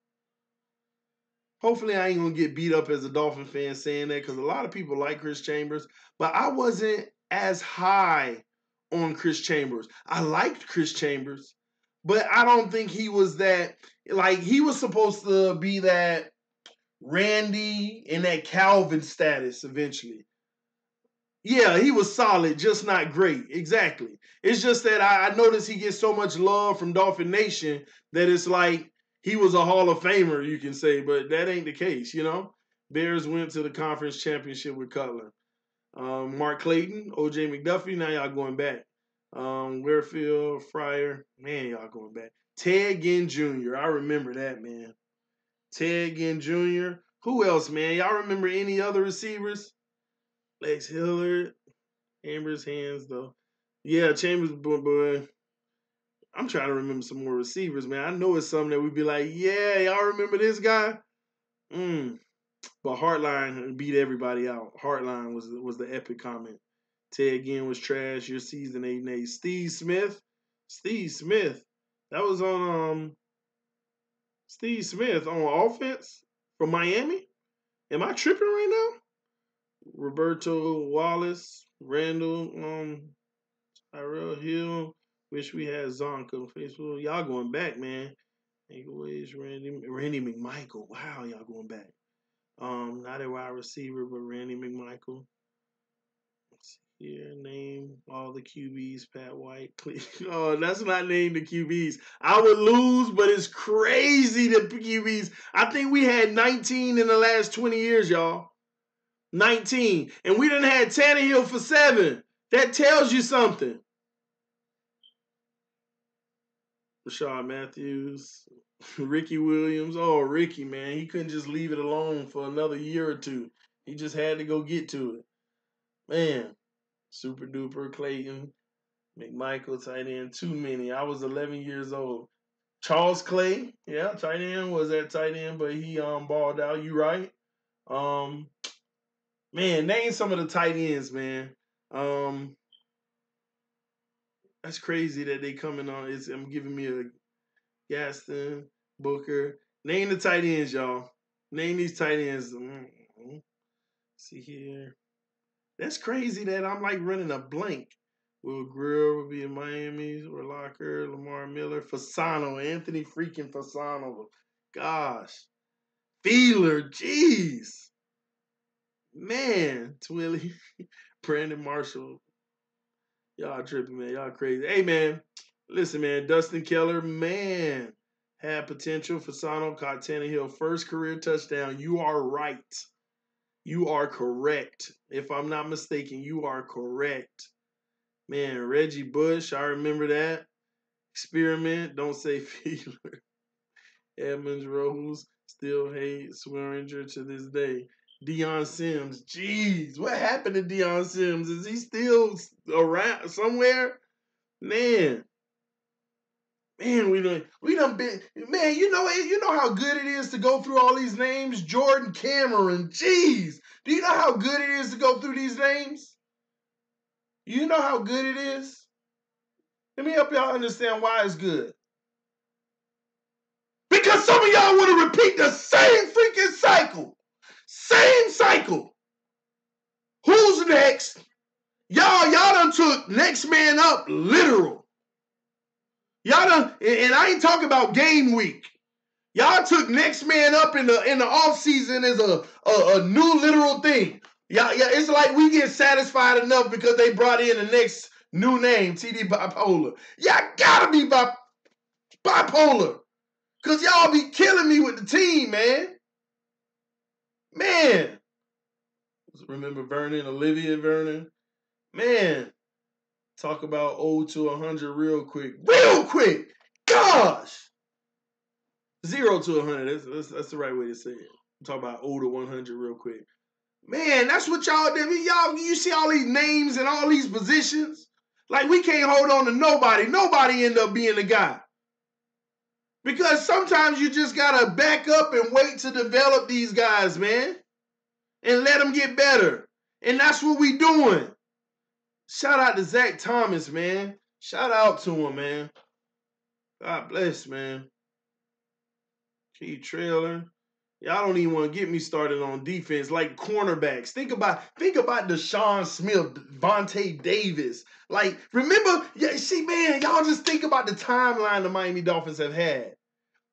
Hopefully, I ain't gonna get beat up as a Dolphin fan saying that because a lot of people like Chris Chambers, but I wasn't as high on Chris Chambers. I liked Chris Chambers, but I don't think he was that. Like he was supposed to be that Randy and that Calvin status eventually. Yeah, he was solid, just not great. Exactly. It's just that I noticed he gets so much love from Dolphin Nation that it's like he was a Hall of Famer, you can say, but that ain't the case, you know? Bears went to the conference championship with Cutler. Mark Clayton, OJ McDuffie, now y'all going back. Warefield, Fryer, man, y'all going back. Ted Ginn Jr., I remember that, man. Ted Ginn Jr. Who else, man? Y'all remember any other receivers? Lex Hillard, Amber's hands though. Yeah, Chambers, boy. I'm trying to remember some more receivers, man. I know it's something that we'd be like, yeah, y'all remember this guy? But Hartline beat everybody out. Hartline was the epic comment. Ted Ginn was trash. Your season 8-8. Steve Smith. That was on Steve Smith on offense for Miami. Am I tripping right now? Roberto Wallace, Randall, Tyrell Hill. Wish we had Zonka on Facebook. Y'all going back, man. Anyways, Randy McMichael. Wow, y'all going back. Not a wide receiver, but Randy McMichael. Let's see here. Name all the QBs. Pat White. Oh, that's not named the QBs. I would lose, but it's crazy the QBs. I think we had 19 in the last 20 years, y'all. 19. And we done had Tannehill for 7. That tells you something. Rashad Matthews, Ricky Williams. Oh, Ricky, man. He couldn't just leave it alone for another year or two. He just had to go get to it. Man. Super duper Clayton. McMichael, tight end. Too many. I was 11 years old. Charles Clay. Yeah, tight end was at tight end, but he balled out. You right. Man, name some of the tight ends, man. That's crazy that they coming on. I'm giving me a Gaston, Booker. Name the tight ends, y'all. Name these tight ends. See here. That's crazy that I'm like running a blank. Will Greer will be in Miami, or Locker, Lamar Miller, Fasano, Anthony freaking Fasano. Gosh. Feeler, jeez. Man, Twilly, Brandon Marshall. Y'all tripping, man. Y'all crazy. Hey, man. Listen, man. Dustin Keller, man, had potential. Fasano caught Tannehill first career touchdown. You are right. You are correct. If I'm not mistaken, you are correct. Man, Reggie Bush, I remember that. Experiment, don't say Feeler. Edmonds Rose, still hate Swearinger to this day. Deion Sims, jeez, what happened to Deion Sims? Is he still around somewhere? Man, we done been, man, you know how good it is to go through all these names? Jordan Cameron, jeez. Do you know how good it is to go through these names? You know how good it is? Let me help y'all understand why it's good. Because some of y'all want to repeat the same freaking cycle. Same cycle. Who's next? Y'all done took next man up literal. Y'all done, and I ain't talking about game week. Y'all took next man up in the off season as a new literal thing. Yeah, it's like we get satisfied enough because they brought in the next new name, TD Bipolar. Y'all gotta be bipolar. Cause y'all be killing me with the team, man. Man. Remember Vernon, Olivia Vernon? Man. Talk about 0 to 100 real quick. Real quick! Gosh! 0 to 100. That's the right way to say it. Talk about 0 to 100 real quick. Man, that's what y'all did. Y'all, you see all these names and all these positions? Like, we can't hold on to nobody. Nobody end up being the guy. Because sometimes you just got to back up and wait to develop these guys, man. And let them get better. And that's what we doing. Shout out to Zach Thomas, man. Shout out to him, man. God bless, man. Key Trailer. Y'all don't even want to get me started on defense. Like cornerbacks. Think about Deshaun Smith, Vontae Davis. Like, remember, man, y'all just think about the timeline the Miami Dolphins have had.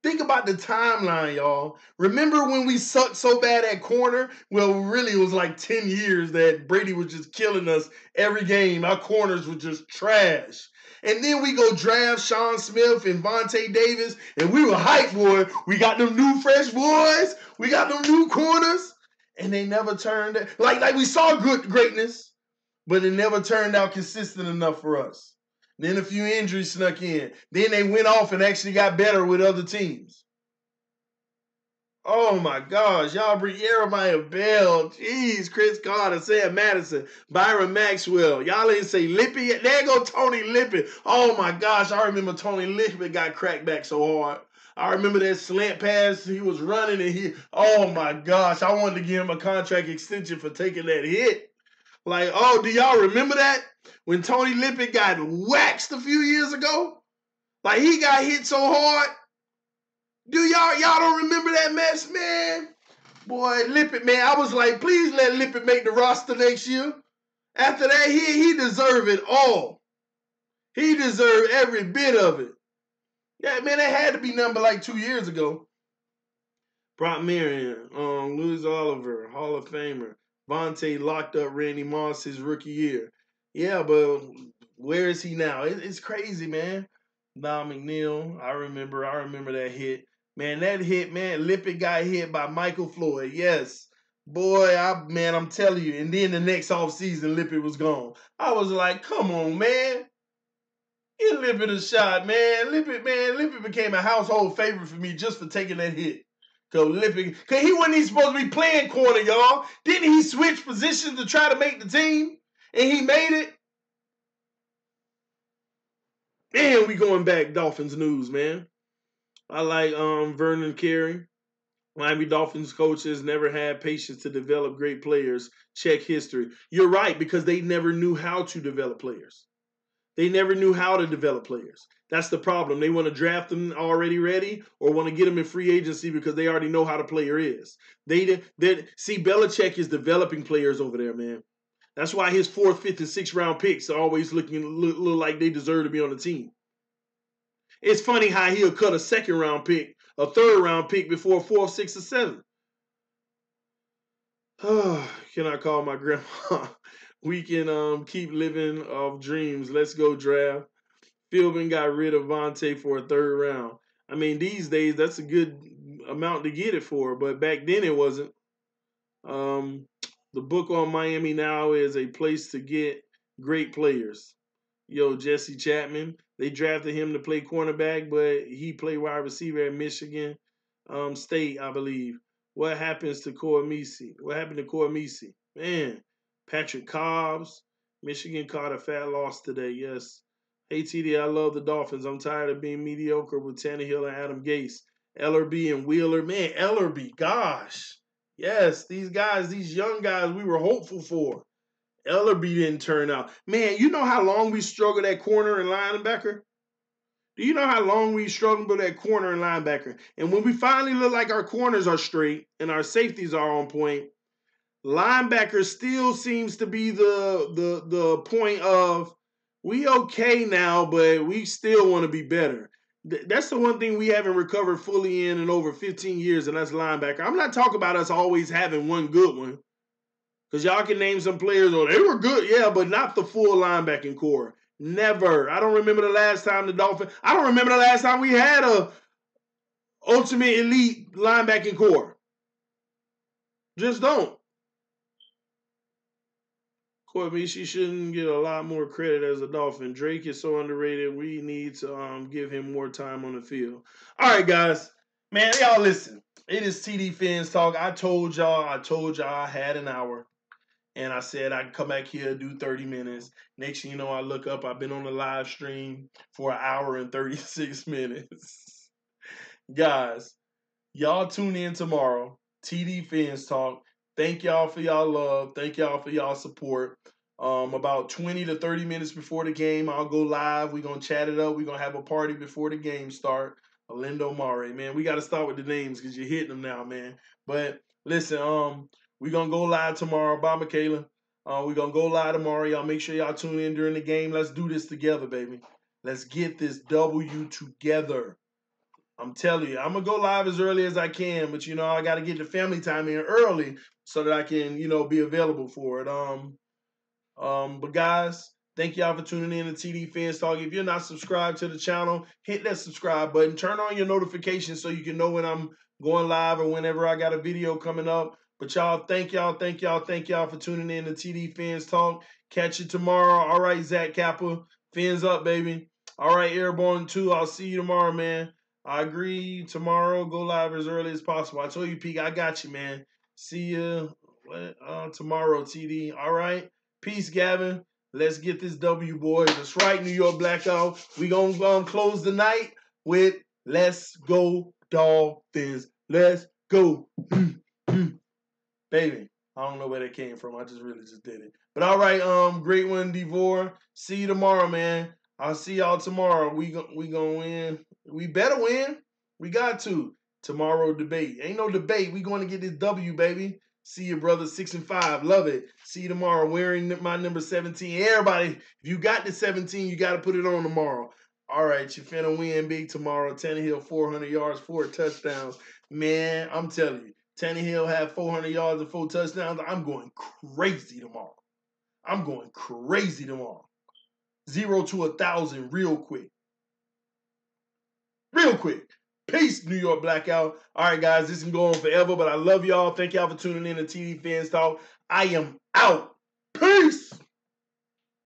Think about the timeline, y'all. Remember when we sucked so bad at corner? Well, really, it was like 10 years that Brady was just killing us every game. Our corners were just trash. And then we go draft Sean Smith and Vontae Davis, and we were hype, boy. We got them new fresh boys. We got them new corners. And they never turned, like we saw good greatness, but it never turned out consistent enough for us. Then a few injuries snuck in. Then they went off and actually got better with other teams. Oh my gosh, y'all bring Jeremiah Bell. Jeez, Chris Carter, Sam Madison, Byron Maxwell. Y'all ain't say Lippy yet. There go Tony Lippett. Oh my gosh, I remember Tony Lippett got cracked back so hard. I remember that slant pass he was running and oh my gosh, I wanted to give him a contract extension for taking that hit. Like, oh, do y'all remember that? When Tony Lippett got waxed a few years ago? Like, he got hit so hard. Do y'all don't remember that mess, man? Boy, Lippett, man, I was like, please let Lippett make the roster next year. After that, he deserved it all. He deserved every bit of it. Yeah, man, that had to be number like 2 years ago. Brock Marion, Louis Oliver, Hall of Famer. Vontae locked up Randy Moss his rookie year. Yeah, but where is he now? It's crazy, man. Don McNeil, I remember that hit. Man, that hit, man, Lippett got hit by Michael Floyd. Yes. Boy, I'm telling you. And then the next offseason, Lippett was gone. I was like, come on, man. Give Lippett a shot, man. Lippett became a household favorite for me just for taking that hit. Cause he wasn't even supposed to be playing corner, y'all. Didn't he switch positions to try to make the team? And he made it. Man, we going back Dolphins news, man. I like Vernon Carey. Miami Dolphins coaches never had patience to develop great players. Check history. You're right, because they never knew how to develop players. They never knew how to develop players. That's the problem. They want to draft them already ready or want to get them in free agency because they already know how the player is. See, Belichick is developing players over there, man. That's why his 4th, 5th, and 6th round picks are always look like they deserve to be on the team. It's funny how he'll cut a 2nd round pick, a 3rd round pick before a 4th, 6th, or 7th. Can I call my grandma? We can keep living off dreams. Let's go draft. Philbin got rid of Vontae for a third round. I mean, these days that's a good amount to get it for, but back then it wasn't. Um, the book on Miami now is a place to get great players. Yo, Jesse Chapman. They drafted him to play cornerback, but he played wide receiver at Michigan State, I believe. What happens to Cormisi? What happened to Cormisi? Man, Patrick Cobbs. Michigan caught a fat loss today, yes. Hey, TD, I love the Dolphins. I'm tired of being mediocre with Tannehill and Adam Gase. Ellerby and Wheeler. Man, Ellerby, gosh. Yes, these guys, these young guys we were hopeful for. Ellerby didn't turn out. Man, you know how long we struggled at corner and linebacker? Do you know how long we struggled with that corner and linebacker? And when we finally look like our corners are straight and our safeties are on point, linebacker still seems to be the point of we okay now, but we still want to be better. That's the one thing we haven't recovered fully in over 15 years, and that's linebacker. I'm not talking about us always having one good one. Because y'all can name some players, oh, they were good, yeah, but not the full linebacking core. Never. I don't remember the last time the Dolphins, I don't remember the last time we had a ultimate elite linebacking core. Just don't. Courtney, she shouldn't get a lot more credit as a Dolphin. Drake is so underrated. We need to give him more time on the field. All right, guys. Man, y'all listen. It is TD Phins Talk. I told y'all I had an hour. And I said I'd come back here, do 30 minutes. Next thing you know, I look up, I've been on the live stream for an hour and 36 minutes. Guys, y'all tune in tomorrow. TD Fans Talk. Thank y'all for y'all love. Thank y'all for y'all support. About 20 to 30 minutes before the game, I'll go live. We're going to chat it up. We're going to have a party before the game start. Alindo Mare, man. We got to start with the names because you're hitting them now, man. But listen, we're going to go live tomorrow. Bye, Michaela. We're going to go live tomorrow. Y'all make sure y'all tune in during the game. Let's do this together, baby. Let's get this W together. I'm telling you, I'm going to go live as early as I can, but, I got to get the family time in early so that I can, be available for it. But guys, thank y'all for tuning in to TD Fans Talk. If you're not subscribed to the channel, hit that subscribe button. Turn on your notifications so you can know when I'm going live or whenever I got a video coming up. But y'all, thank y'all for tuning in to TD Fans Talk. Catch you tomorrow. All right, Zach Kappa. Fins up, baby. All right, Airborne 2. I'll see you tomorrow, man. I agree. Tomorrow, go live as early as possible. I told you, Peak, I got you, man. See you tomorrow, TD. All right. Peace, Gavin. Let's get this W, boys. That's right, New York Blackout. We gonna close the night with "Let's Go Dolphins." Let's go, baby. I don't know where that came from. I really just did it. But all right, great one, Devore. See you tomorrow, man. I'll see y'all tomorrow. We gonna win. We better win. We got to. Tomorrow debate. Ain't no debate. We going to get this W, baby. See you, brother. 6 and 5. Love it. See you tomorrow. Wearing my number 17. Everybody, if you got the 17, you got to put it on tomorrow. All right, you finna win big tomorrow. Tannehill, 400 yards, 4 touchdowns. Man, I'm telling you, Tannehill had 400 yards and 4 touchdowns. I'm going crazy tomorrow. 0 to 1,000 real quick. Peace, New York Blackout. All right, guys, this can go on forever, but I love y'all. Thank y'all for tuning in to TD Fans Talk. I am out. Peace.